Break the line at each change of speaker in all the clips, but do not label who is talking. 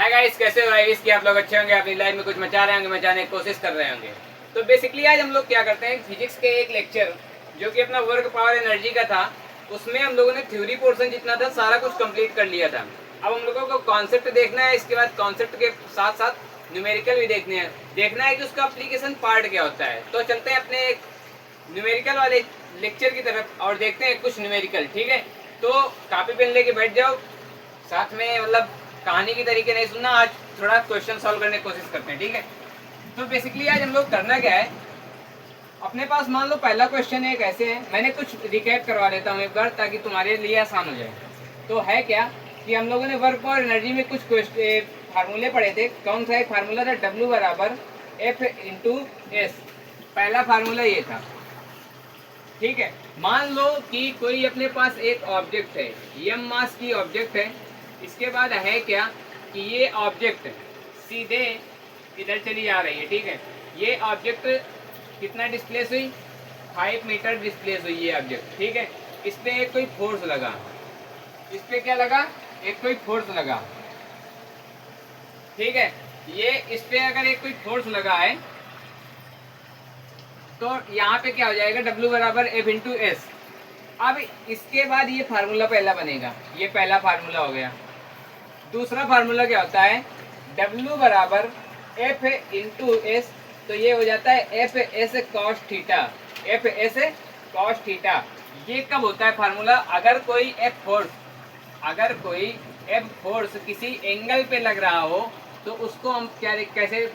Hi guys, कैसे हो guys? कि आप लोग अच्छे होंगे, अपनी लाइफ में कुछ मचा रहे होंगे, मचाने की कोशिश कर रहे होंगे। तो बेसिकली आज हम लोग क्या करते हैं, फिजिक्स के एक लेक्चर जो कि अपना वर्क पावर एनर्जी का था, उसमें हम लोगों ने थ्योरी पोर्शन जितना था सारा कुछ कंप्लीट कर लिया था। अब हम लोगों को कॉन्सेप्ट देखना है, इसके बाद कॉन्सेप्ट के साथ साथ न्यूमेरिकल भी देखना है कि उसका अप्लीकेशन पार्ट क्या होता है। तो चलते हैं अपने न्यूमेरिकल वाले लेक्चर की तरफ और देखते हैं कुछ न्यूमेरिकल। ठीक है, तो कॉपी पेन लेके बैठ जाओ, साथ में मतलब कहानी की तरीके नहीं सुनना, आज थोड़ा क्वेश्चन सॉल्व करने की कोशिश करते हैं। ठीक है, तो बेसिकली आज हम लोग करना क्या है, अपने पास मान लो पहला क्वेश्चन एक ऐसे है, मैंने कुछ रिकैप करवा लेता हूँ एक बार ताकि तुम्हारे लिए आसान हो जाए। तो है क्या कि हम लोगों ने वर्क और एनर्जी में कुछ फार्मूले पढ़े थे। कौन सा एक फार्मूला था, W बराबर F इंटू एस, पहला फार्मूला ये था। ठीक है, मान लो कि कोई अपने पास एक ऑब्जेक्ट है, m मास की ऑब्जेक्ट है। इसके बाद है क्या कि ये ऑब्जेक्ट सीधे इधर चली जा रही है। ठीक है, ये ऑब्जेक्ट कितना डिस्प्लेस हुई, 5 मीटर डिस्प्लेस हुई ये ऑब्जेक्ट। ठीक है, इस पे एक कोई फोर्स लगा, इस पे क्या लगा, एक कोई फोर्स लगा। ठीक है, ये इस पे अगर एक कोई फोर्स लगा है तो यहाँ पे क्या हो जाएगा, W बराबर F इंटू एस। अब इसके बाद ये फार्मूला पहला बनेगा, ये पहला फार्मूला हो गया। दूसरा फार्मूला क्या होता है, W बराबर F इंटू एस, तो ये हो जाता है F S cos theta, F S cos theta. ये कब होता है फार्मूला, अगर कोई F फोर्स किसी एंगल पे लग रहा हो तो उसको हम क्या कैसे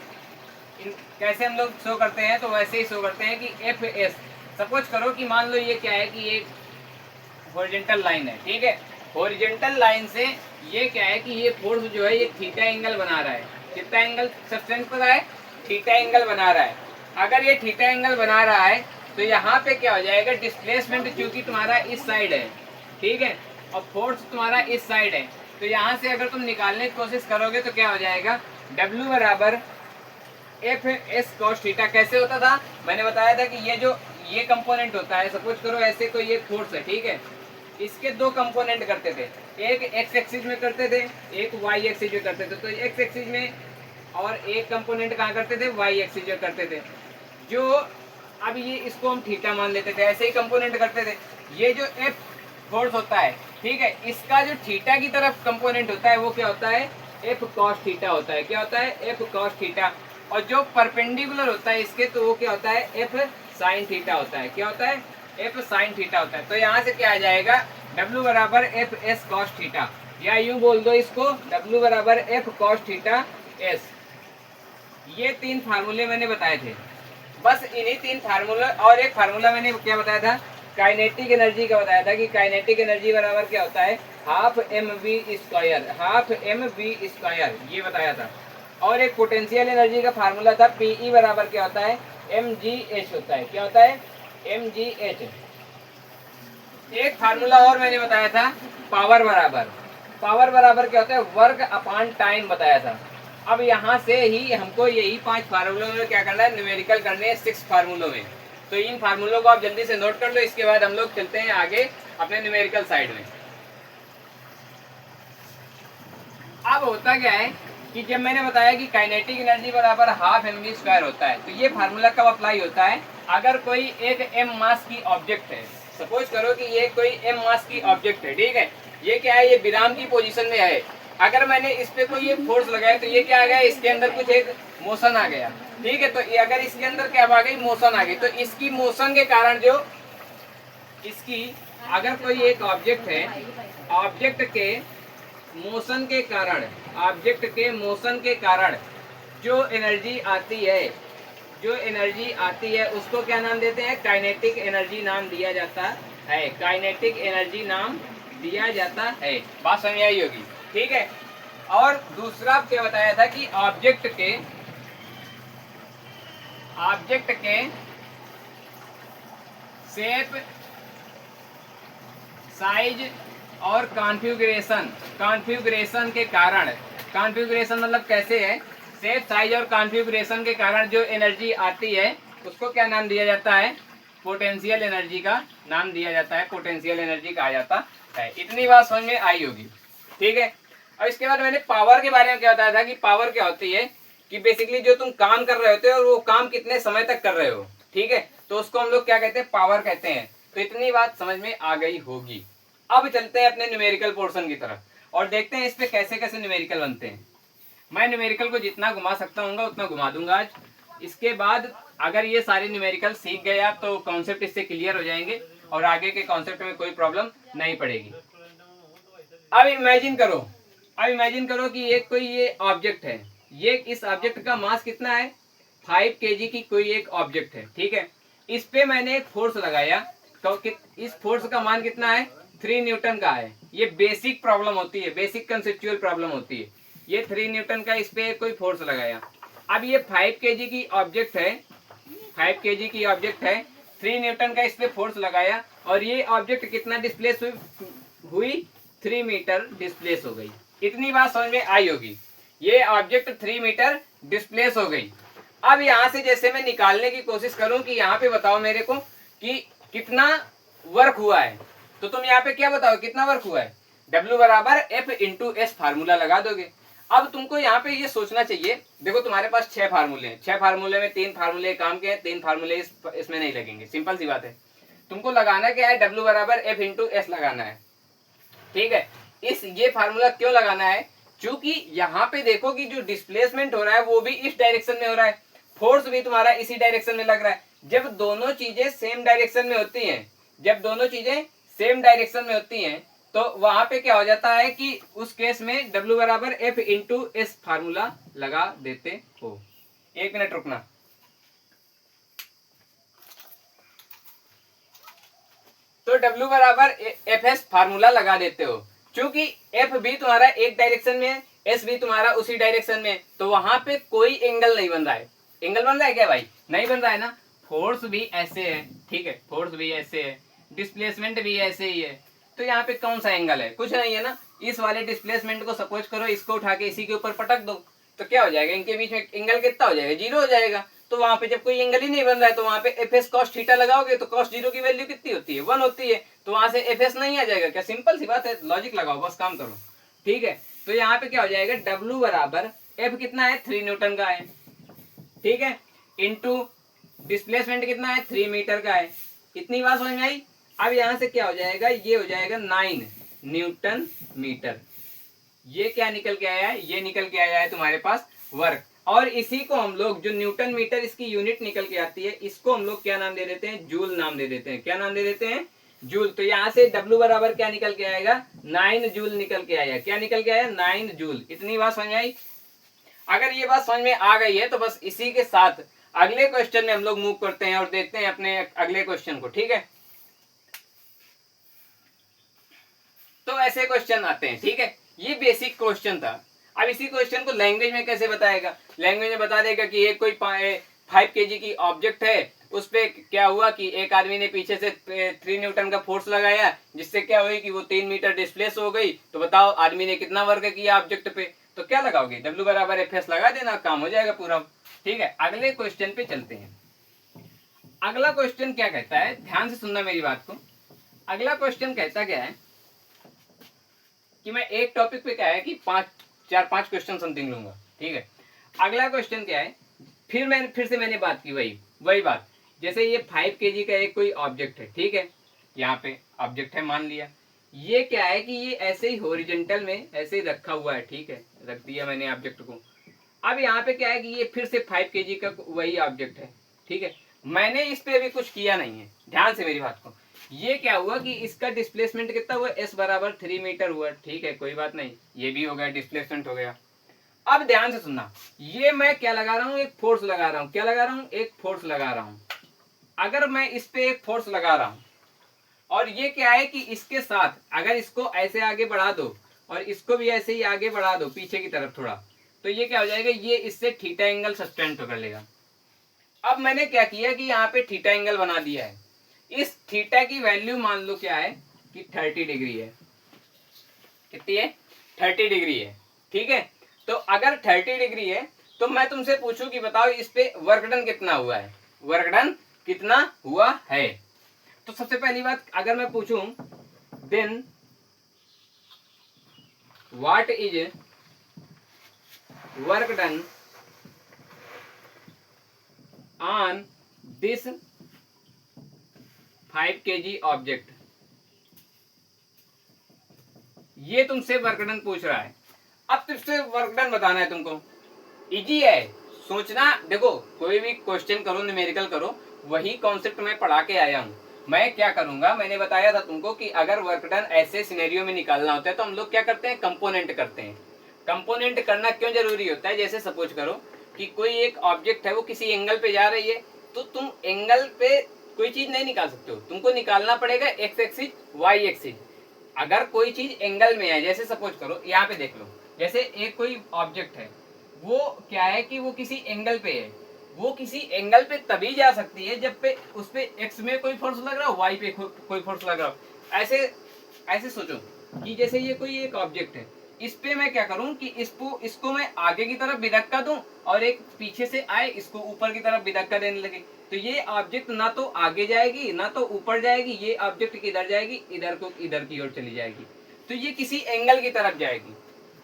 हम लोग शो करते हैं, तो वैसे ही शो करते हैं कि एफ एस। सपोज करो कि मान लो ये क्या है कि ये हॉरिजॉन्टल लाइन है। ठीक है, हॉरिजॉन्टल लाइन से ये क्या है कि ये फोर्स जो है ये थीटा एंगल बना रहा है। कितना एंगल सब्सटेंस पता है, थीटा एंगल बना रहा है। अगर ये थीटा एंगल बना रहा है तो यहाँ पे क्या हो जाएगा, डिस्प्लेसमेंट चूंकि तुम्हारा इस साइड है, ठीक है, और फोर्स तुम्हारा इस साइड है, तो यहाँ से अगर तुम निकालने की कोशिश करोगे तो क्या हो जाएगा, W बराबर एफ एस कॉस थीटा। कैसे होता था, मैंने बताया था कि ये जो ये कंपोनेंट होता है, सपोज करो ऐसे कोई ये फोर्स है। ठीक है, इसके दो कंपोनेंट करते थे, एक एक्स एक्सिस में करते थे, एक वाई एक्सिस में करते थे। तो एक्स एक्सिस में और एक कंपोनेंट कहाँ करते थे, वाई एक्सिस में करते थे। जो अब ये इसको हम थीटा मान लेते थे, ऐसे ही कंपोनेंट करते थे। ये जो एफ फोर्स होता है, ठीक है, इसका जो थीटा की तरफ कंपोनेंट होता है वो क्या होता है, एफ कॉस थीटा होता है। क्या होता है, एफ कॉस थीटा। और जो परपेंडिकुलर होता है इसके, तो वो क्या होता है, एफ साइन थीटा होता है। क्या होता है, एफ साइन थीटा होता है। तो यहाँ से क्या आ जाएगा, W बराबर एफ एस कॉस थीटा, या यूं बोल दो इसको, W बराबर एफ कॉस थीटा एस। ये तीन फार्मूले मैंने बताए थे, बस इन्हीं तीन फार्मूला। और एक फार्मूला मैंने क्या बताया था, काइनेटिक एनर्जी का बताया था कि काइनेटिक एनर्जी बराबर क्या होता है, half M V square, half M V square, ये बताया था। और एक पोटेंशियल एनर्जी का फार्मूला था, पीई बराबर क्या होता है, एम जी एच होता है। क्या होता है, एम जी एच। एक फार्मूला और मैंने बताया था, पावर बराबर क्या होता है, वर्क अपॉन टाइम बताया था। अब यहाँ से ही हमको यही 5 फार्मूलों में क्या करना है, न्यूमेरिकल करने हैं 6 फार्मूलों में। तो इन फार्मूलों को आप जल्दी से नोट कर लो, इसके बाद हम लोग चलते हैं आगे अपने न्यूमेरिकल साइड में। अब होता क्या है कि जब मैंने बताया कि काइनेटिक एनर्जी बराबर हाफ एम वी स्क्वायर होता है, तो ये फार्मूला कब अप्लाई होता है, अगर कोई एक एम मास की ऑब्जेक्ट है। सपोज करो कि ये कोई एम मास की ऑब्जेक्ट है। ठीक है, ये क्या है, ये विराम की पोजीशन में है। अगर मैंने इस पे कोई ये फोर्स लगाया तो ये क्या आ गया, इसके अंदर कुछ एक मोशन आ गया। ठीक है, तो ये अगर इसके अंदर क्या आ गई, मोशन आ गई, तो इसकी मोशन के कारण जो इसकी, अगर कोई एक ऑब्जेक्ट है, ऑब्जेक्ट के मोशन के कारण जो एनर्जी आती है उसको क्या नाम देते हैं, काइनेटिक एनर्जी नाम दिया जाता है। काइनेटिक एनर्जी नाम दिया जाता है, बात समझ आई होगी। ठीक है, और दूसरा क्या बताया था कि ऑब्जेक्ट के शेप, साइज और कॉन्फ़िगरेशन के कारण, कॉन्फ़िगरेशन मतलब कैसे है, शेप, साइज और कॉन्फ़िगरेशन के कारण जो एनर्जी आती है उसको क्या नाम दिया जाता है, पोटेंशियल एनर्जी का नाम दिया जाता है, पोटेंशियल एनर्जी कहा जाता है। इतनी बात समझ में आई होगी। ठीक है, अब इसके बाद मैंने पावर के बारे में क्या बताया था कि पावर क्या होती है कि बेसिकली जो तुम काम कर रहे होते हो और वो काम कितने समय तक कर रहे हो, ठीक है, तो उसको हम लोग क्या कहते हैं, पावर कहते हैं। तो इतनी बात समझ में आ गई होगी। अब चलते हैं अपने न्यूमेरिकल पोर्शन की तरफ और देखते हैं इस पे कैसे कैसे न्यूमेरिकल बनते हैं। मैं न्यूमेरिकल को जितना घुमा सकता हूँ उतना घुमा दूंगा आज। इसके बाद अगर ये सारे न्यूमेरिकल सीख गए आप तो कॉन्सेप्ट इससे क्लियर हो जाएंगे और आगे के कॉन्सेप्ट में कोई प्रॉब्लम नहीं पड़ेगी। अब इमेजिन करो कि एक कोई ये ऑब्जेक्ट है, ये इस ऑब्जेक्ट का मास कितना है, 5 kg की कोई एक ऑब्जेक्ट है, ठीक है। इस पे मैंने एक फोर्स लगाया तो इस फोर्स का मान कितना है, 3 न्यूटन का है। ये बेसिक प्रॉब्लम होती है, बेसिक कंसेप्चुअल प्रॉब्लम होती है। ये 3 न्यूटन का इस पे कोई फोर्स लगाया। अब ये 5 kg की ऑब्जेक्ट है, 5 kg की ऑब्जेक्ट है, 3 न्यूटन का इस पे फोर्स लगाया और ये ऑब्जेक्ट कितना डिस्प्लेस हुई 3 मीटर डिस्प्लेस हो गई। इतनी बात समझ में आई होगी। ये ऑब्जेक्ट 3 मीटर डिस्प्लेस हो गई। अब यहां से जैसे मैं निकालने की कोशिश करूं कि यहाँ पे बताओ मेरे को कि कितना वर्क हुआ है, तो तुम यहाँ पे क्या बताओ कितना वर्क हुआ है, W बराबर F इंटू एस फार्मूला लगा दोगे। अब तुमको यहाँ पे ये सोचना चाहिए, देखो तुम्हारे पास 6 फार्मूले हैं, 6 फार्मूले में 3 फार्मूले काम के हैं, 3 फार्मूले इसमें नहीं लगेंगे, सिंपल सी बात है। तुमको लगाना क्या है, W बराबर F इंटू एस लगाना है, ठीक है। ये फार्मूला क्यों लगाना है, क्योंकि यहाँ पे देखो कि जो डिस्प्लेसमेंट हो रहा है वो भी इस डायरेक्शन में हो रहा है, फोर्स भी तुम्हारा इसी डायरेक्शन में लग रहा है। जब दोनों चीजें सेम डायरेक्शन में होती हैं, जब दोनों चीजें सेम डायरेक्शन में होती हैं तो वहां पे क्या हो जाता है कि उस केस में W बराबर F इंटू एस फार्मूला लगा देते हो। 1 मिनट रुकना। तो W बराबर एफ एस फार्मूला लगा देते हो, क्योंकि F भी तुम्हारा एक डायरेक्शन में है, S भी तुम्हारा उसी डायरेक्शन में है, तो वहां पे कोई एंगल नहीं बन रहा है। एंगल बन रहा है क्या भाई, नहीं बन रहा है ना। फोर्स भी ऐसे है, ठीक है, फोर्स भी ऐसे है, डिस्प्लेसमेंट भी ऐसे ही है, तो यहाँ पे कौन सा एंगल है, कुछ नहीं है ना। इस वाले डिस्प्लेसमेंट को सपोज करो इसको उठा के इसी के ऊपर पटक दो तो क्या हो जाएगा, इनके बीच में एंगल कितना हो जाएगा, 0 हो जाएगा। तो वहां पे जब कोई एंगल ही नहीं बन रहा है तो वहां पे एफ एस कॉस थीटा लगाओगे तो कॉस 0 की वैल्यू कितनी होती है, 1 होती है, तो वहां से एफ एस नहीं आ जाएगा क्या, सिंपल सी बात है, लॉजिक लगाओ बस काम करो, ठीक है। तो यहाँ पे क्या हो जाएगा, W बराबर एफ कितना है, 3 न्यूटन का है, ठीक है, इंटू डिस्प्लेसमेंट कितना है, 3 मीटर का है। इतनी बात समझ में आई। अब यहां से क्या हो जाएगा, ये हो जाएगा 9 न्यूटन मीटर। ये क्या निकल के आया है, ये निकल के आया है तुम्हारे पास वर्क। और इसी को हम लोग, जो न्यूटन मीटर इसकी यूनिट निकल के आती है, इसको हम लोग क्या नाम दे देते हैं, जूल नाम दे देते हैं। क्या नाम दे देते हैं, जूल। तो यहाँ से W बराबर क्या निकल के आएगा, 9 जूल निकल के आया। क्या निकल के आया, 9 जूल। इतनी बात समझ आई। अगर ये बात समझ में आ गई है तो बस इसी के साथ अगले क्वेश्चन में हम लोग मूव करते हैं और देखते हैं अपने अगले क्वेश्चन को, ठीक है। तो ऐसे क्वेश्चन आते हैं, ठीक है, ये बेसिक क्वेश्चन था। अब इसी क्वेश्चन को लैंग्वेज में कैसे बताएगा, लैंग्वेज में बता देगा कि एक कोई 5 kg की ऑब्जेक्ट है, उस पे क्या हुआ कि एक आदमी ने पीछे से 3 न्यूटन का फोर्स लगाया, जिससे क्या हुई कि वो 3 मीटर डिस्प्लेस हो गई। तो बताओ आदमी ने कितना वर्क किया ऑब्जेक्ट पे, तो क्या लगाओगे, W बराबर एफ एस लगा देना, काम हो जाएगा पूरा, ठीक है। अगले क्वेश्चन पे चलते हैं। अगला क्वेश्चन क्या कहता है, ध्यान से सुनना मेरी बात को। अगला क्वेश्चन कहता क्या है कि मैं एक टॉपिक पे क्या है कि 4-5 क्वेश्चन समथिंग लूंगा, ठीक है। अगला क्वेश्चन क्या है, फिर से मैंने बात की वही बात, जैसे ये 5 kg का एक कोई ऑब्जेक्ट है, ठीक है, यहाँ पे ऑब्जेक्ट है मान लिया। ये क्या है कि ये ऐसे ही हॉरिजॉन्टल में ऐसे ही रखा हुआ है, ठीक है, रख दिया मैंने ऑब्जेक्ट को। अब यहाँ पे क्या है कि ये फिर से 5 kg का वही ऑब्जेक्ट है, ठीक है। मैंने इस पे अभी कुछ किया नहीं है, ध्यान से मेरी बात को। ये क्या हुआ कि इसका डिस्प्लेसमेंट कितना हुआ, S बराबर 3 मीटर हुआ, ठीक है, कोई बात नहीं, ये भी हो गया, डिस्प्लेसमेंट हो गया। अब ध्यान से सुनना, ये मैं क्या लगा रहा हूँ, एक फोर्स लगा रहा हूँ। क्या लगा रहा हूँ, एक फोर्स लगा रहा हूँ। अगर मैं इस पे एक फोर्स लगा रहा हूँ और ये क्या है कि इसके साथ अगर इसको ऐसे आगे बढ़ा दो और इसको भी ऐसे ही आगे बढ़ा दो पीछे की तरफ थोड़ा, तो ये क्या हो जाएगा, ये इससे थीटा एंगल सस्टेंट कर लेगा। अब मैंने क्या किया कि यहाँ पे थीटा एंगल बना दिया है। इस थीटा की वैल्यू मान लो क्या है कि 30 डिग्री है। कितनी है, 30 डिग्री है, ठीक है। तो अगर 30 डिग्री है तो मैं तुमसे पूछूं कि बताओ इस पे वर्क डन कितना हुआ है, वर्क डन कितना हुआ है। तो सबसे पहली बात अगर मैं पूछूं then what is work done on this 5 kg object. ये तुमसे वर्क डन पूछ रहा है। अब तुमसे वर्क डन बताना है तुमको। इजी है सोचना। देखो कोई भी क्वेश्चन करो, न्यूमेरिकल करो, वही कॉन्सेप्ट मैं पढ़ा के आया हूँ। मैं क्या करूंगा, मैंने बताया था तुमको कि अगर वर्क डन ऐसे सिनेरियो में निकालना होता है तो हम लोग क्या करते हैं, कंपोनेंट करते हैं। कंपोनेंट करना क्यों जरूरी होता है, जैसे सपोज करो कि कोई एक ऑब्जेक्ट है वो किसी एंगल पे जा रही है, तो तुम एंगल पे कोई चीज नहीं निकाल सकते हो, तुमको निकालना पड़ेगा एक्स एक्सिस वाई एक्सिस। अगर कोई चीज एंगल में है, जैसे सपोज करो यहाँ पे देख लो, जैसे एक कोई ऑब्जेक्ट है, वो क्या है कि वो किसी एंगल पे है, वो किसी एंगल पे तभी जा सकती है जब पे उस पे एक्स में कोई फोर्स लग रहा हो, वाई पे कोई फोर्स लग रहा हो। ऐसे ऐसे सोचो कि जैसे ये कोई एक ऑब्जेक्ट है, इस पे मैं क्या करूं कि इसको मैं आगे की तरफ धक्का दूं और एक पीछे से आए इसको ऊपर की तरफ धक्का देने लगे, तो ये ऑब्जेक्ट ना तो आगे जाएगी ना तो ऊपर जाएगी, ये ऑब्जेक्ट किधर जाएगी, इधर की ओर चली जाएगी, तो ये किसी एंगल की तरफ जाएगी।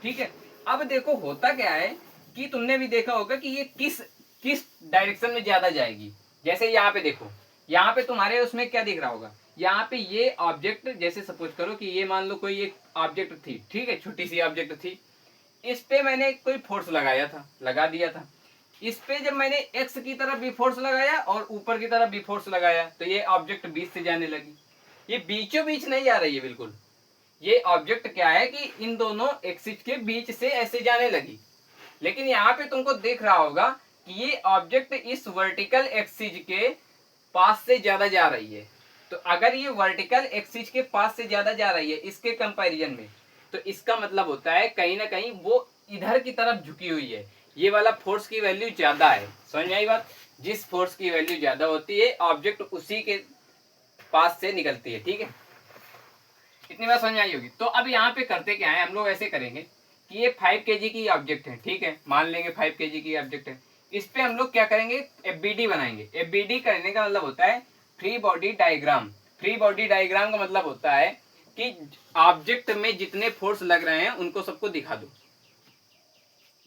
ठीक है, अब देखो होता क्या है कि तुमने भी देखा होगा कि ये किस किस डायरेक्शन में ज्यादा जाएगी। जैसे यहाँ पे देखो, यहाँ पे तुम्हारे उसमें क्या दिख रहा होगा, यहाँ पे ये ऑब्जेक्ट, जैसे सपोज करो कि ये मान लो कोई एक ऑब्जेक्ट थी, ठीक है, छोटी सी ऑब्जेक्ट थी, इस पे मैंने कोई फोर्स लगाया था, लगा दिया था। इस पे जब मैंने एक्स की तरफ भी फोर्स लगाया और ऊपर की तरफ भी फोर्स लगाया, तो ये ऑब्जेक्ट बीच से जाने लगी। ये बीचों बीच नहीं जा रही है बिल्कुल, ये ऑब्जेक्ट क्या है कि इन दोनों एक्सिस के बीच से ऐसे जाने लगी। लेकिन यहाँ पे तुमको देख रहा होगा कि ये ऑब्जेक्ट इस वर्टिकल एक्सिस के पास से ज्यादा जा रही है। तो अगर ये वर्टिकल एक्सिस के पास से ज्यादा जा रही है इसके कंपैरिजन में, तो इसका मतलब होता है कहीं ना कहीं वो इधर की तरफ झुकी हुई है, ये वाला फोर्स की वैल्यू ज्यादा है। समझ में आई बात? जिस फोर्स की वैल्यू ज्यादा होती है ऑब्जेक्ट उसी के पास से निकलती है। ठीक है, इतनी बात समझ में आई होगी। तो अब यहाँ पे करते क्या है, हम लोग ऐसे करेंगे कि ये 5 kg की ऑब्जेक्ट है, ठीक है, मान लेंगे 5 kg की ऑब्जेक्ट है। इस पे हम लोग क्या करेंगे, एफबीडी बनाएंगे। एफबीडी करने का मतलब होता है free body diagram. Free body diagram का मतलब होता है कि ऑब्जेक्ट में जितने फोर्स लग रहे हैं उनको सबको दिखा दो,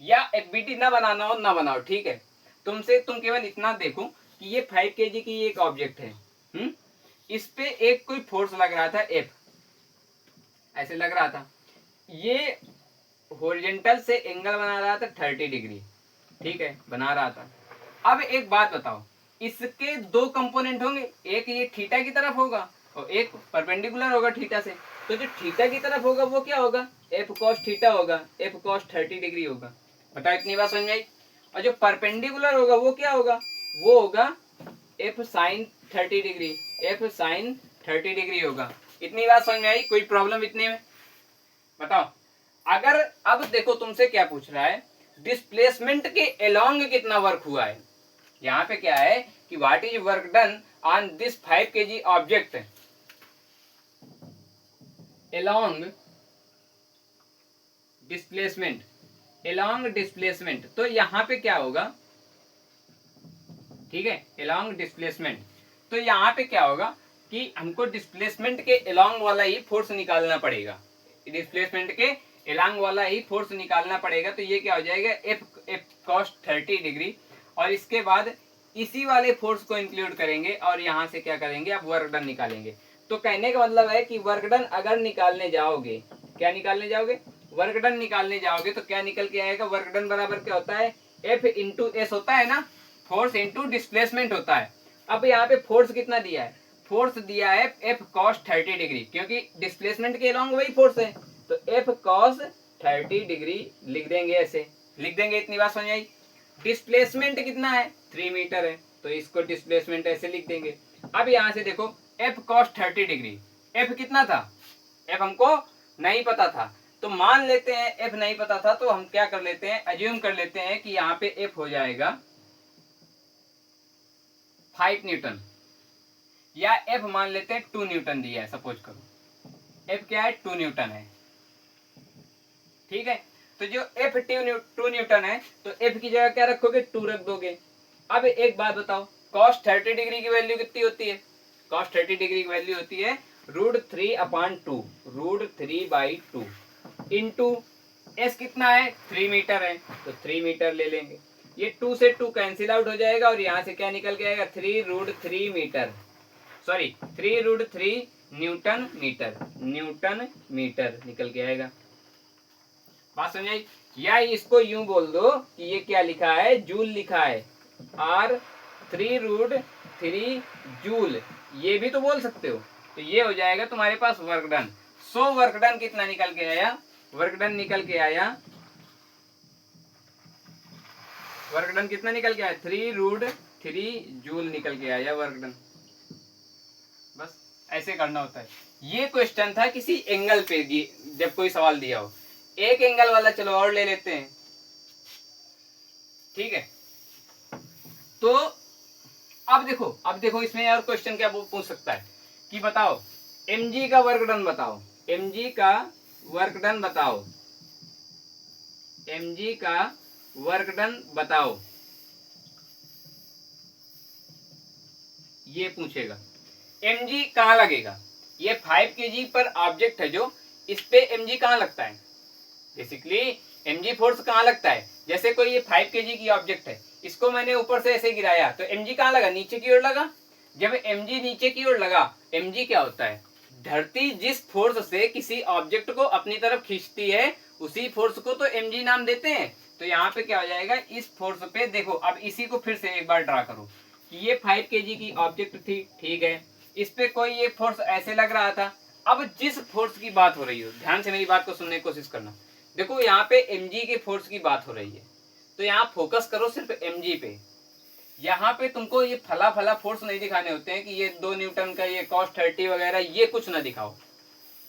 या एफबीडी ना बनाना हो ना बनाओ, ठीक है, तुम केवल इतना देखो कि ये 5 kg की एक ऑब्जेक्ट है, इस पे एक कोई फोर्स लग रहा था एफ, ऐसे लग रहा था, ये हॉरिजॉन्टल से एंगल बना रहा था 30 डिग्री, ठीक है, बना रहा था। अब एक बात बताओ, इसके दो कंपोनेंट होंगे, एक ये थीटा की तरफ होगा और एक परपेंडिकुलर होगा थीटा से। तो जो थीटा की तरफ होगा वो क्या होगा, एफ कॉस थीटा होगा, एफ कॉस 30 डिग्री होगा। बताओ इतनी बात समझ में आई? और जो परपेंडिकुलर होगा वो क्या होगा, वो होगा F sine 30 degree, F sine 30 degree होगा। इतनी बात समझ में आई? कोई प्रॉब्लम इतने में? बताओ। अगर अब देखो तुमसे क्या पूछ रहा है, डिस्प्लेसमेंट के अलोंग कितना वर्क हुआ है। यहाँ पे क्या है कि what is work done on this 5 kg object along displacement, along displacement. तो यहाँ पे क्या होगा, ठीक है, अलोंग डिस्प्लेसमेंट। तो यहाँ पे क्या होगा कि हमको डिस्प्लेसमेंट के अलोंग वाला ही फोर्स निकालना पड़ेगा, डिस्प्लेसमेंट के अलोंग वाला ही फोर्स निकालना पड़ेगा। तो ये क्या हो जाएगा, एफ कॉस 30 डिग्री, और इसके बाद इसी वाले फोर्स को इंक्लूड करेंगे और यहाँ से क्या करेंगे, अब वर्क डन निकालेंगे। तो कहने का मतलब है कि वर्क डन अगर निकालने जाओगे, क्या निकालने जाओगे, वर्क डन निकालने जाओगे, तो क्या निकल के आएगा, वर्क डन बराबर क्या होता है, एफ इंटू एस होता है ना, फोर्स इंटू डिस्प्लेसमेंट होता है। अब यहाँ पे फोर्स कितना दिया है, फोर्स दिया है एफ कॉस 30 डिग्री, क्योंकि डिस्प्लेसमेंट के अलोंग वही फोर्स है, तो एफ कॉस 30 डिग्री लिख देंगे, ऐसे लिख देंगे। इतनी बात समझ आई? डिस्प्लेसमेंट कितना है, 3 मीटर है, तो इसको डिस्प्लेसमेंट ऐसे लिख देंगे। अब यहाँ से देखो एफ कॉस 30 डिग्री, एफ कितना था, एफ हमको नहीं पता था, तो मान लेते हैं एफ नहीं पता था, तो हम क्या कर लेते हैं, अज्यूम कर लेते हैं कि यहाँ पे एफ हो जाएगा 5 न्यूटन, या एफ मान लेते हैं 2 न्यूटन दिया है, सपोज करो एफ क्या है, 2 न्यूटन है, ठीक है। तो जो एफ 2 न्यूटन है, तो एफ की जगह क्या रखोगे, 2 रख दोगे। अब एक बात बताओ, कॉस 30 डिग्री की वैल्यू कितनी होती है, कॉस 30 डिग्री की वैल्यू होती है √3/2, √3/2 इंटू एस कितना है 3 मीटर है, तो 3 मीटर ले लेंगे। ये 2 से 2 कैंसिल आउट हो जाएगा और यहाँ से क्या निकल के आएगा 3√3 metre, sorry 3√3 newton metre, newton metre निकल के आएगा। बात समझाई? या इसको यूं बोल दो कि ये क्या लिखा है, जूल लिखा है, आर 3√3 जूल, ये भी तो बोल सकते हो। तो ये हो जाएगा तुम्हारे पास work done. So work done कितना निकल के आया, वर्क डन निकल के आया, वर्क डन कितना निकल के आया 3√3 जूल निकल के आया वर्क डन। बस ऐसे करना होता है। ये क्वेश्चन था किसी एंगल पे जब कोई सवाल दिया हो। एक एंगल वाला चलो और ले लेते हैं, ठीक है। तो अब देखो इसमें और क्वेश्चन क्या पूछ सकता है कि बताओ mg का वर्क डन बताओ, mg का वर्क डन बताओ, mg का वर्क डन बताओ, ये पूछेगा। mg कहाँ लगेगा, ये 5 kg पर ऑब्जेक्ट है जो, इस पे mg कहाँ लगता है, बेसिकली mg फोर्स कहाँ लगता है। जैसे कोई ये 5 kg की ऑब्जेक्ट है, इसको मैंने ऊपर से ऐसे गिराया तो mg कहाँ लगा, नीचे की ओर लगा। जब mg नीचे की ओर लगा, mg क्या होता है, धरती जिस फोर्स से किसी ऑब्जेक्ट को अपनी तरफ खींचती है उसी फोर्स को तो mg नाम देते हैं। तो यहाँ पे क्या हो जाएगा, इस फोर्स पे देखो, अब इसी को फिर से एक बार ड्रा करो कि ये 5 kg की ऑब्जेक्ट थी, ठीक है, इस पे कोई एक फोर्स ऐसे लग रहा था। अब जिस फोर्स की बात हो रही हो, ध्यान से मेरी बात को सुनने की कोशिश करना। देखो यहाँ पे mg के फोर्स की बात हो रही है, तो यहाँ फोकस करो सिर्फ mg पे। यहाँ पे तुमको ये फला फला फोर्स नहीं दिखाने होते हैं कि ये 2 न्यूटन का, ये cos 30 वगैरह, ये कुछ ना दिखाओ।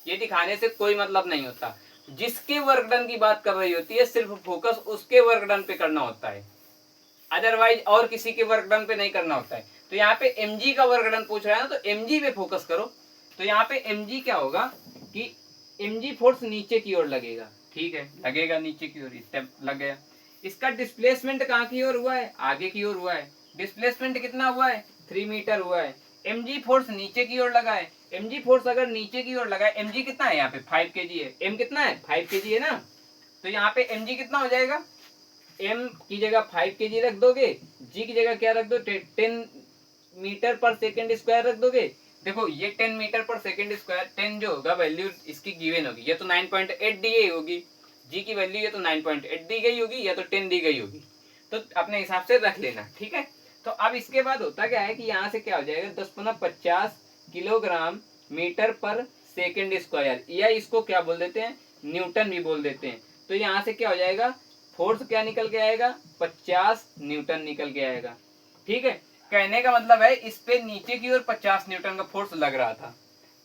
ये दिखाने से कोई मतलब नहीं होता। जिसके वर्क डन की बात कर रही होती है सिर्फ फोकस उसके वर्क डन पे करना होता है, अदरवाइज और किसी के वर्क डन पे नहीं करना होता है। तो यहाँ पे mg का वर्क डन पूछ रहा है ना, तो mg पे फोकस करो। तो यहाँ पे mg क्या होगा कि mg फोर्स नीचे की ओर लगेगा, ठीक है, लगेगा नीचे की ओर, स्टेप लग गया। इसका डिस्प्लेसमेंट कहाँ की ओर हुआ है, आगे की ओर हुआ है। डिस्प्लेसमेंट कितना हुआ है 3 मीटर हुआ है। mg फोर्स नीचे की ओर लगा है, mg फोर्स अगर नीचे की ओर लगा है, mg कितना है यहाँ पे 5 kg है, m कितना है 5 kg है ना। तो यहाँ पे mg कितना हो जाएगा, m की जगह 5 kg रख दोगे, g की जगह क्या रख दो 10 मीटर पर सेकेंड स्क्वायर रख दोगे। देखो ये 10 मीटर पर सेकेंड स्क्वायर, 10 जो होगा वैल्यू इसकी गिवन होगी, ये तो 9.8 दी गई होगी, g की वैल्यू ये तो 9.8 दी गई होगी या तो 10 दी गई होगी, तो अपने हिसाब से रख लेना, ठीक है। तो अब इसके बाद होता क्या है कि यहाँ से क्या हो जाएगा 10⁻50 किलोग्राम मीटर पर सेकेंड स्क्वायर, या इसको क्या बोल देते हैं न्यूटन भी बोल देते हैं। तो यहाँ से क्या हो जाएगा, फोर्स क्या निकल के आएगा 50 न्यूटन निकल के आएगा, ठीक है। कहने का मतलब है इस पे नीचे की ओर 50 न्यूटन का फोर्स लग रहा था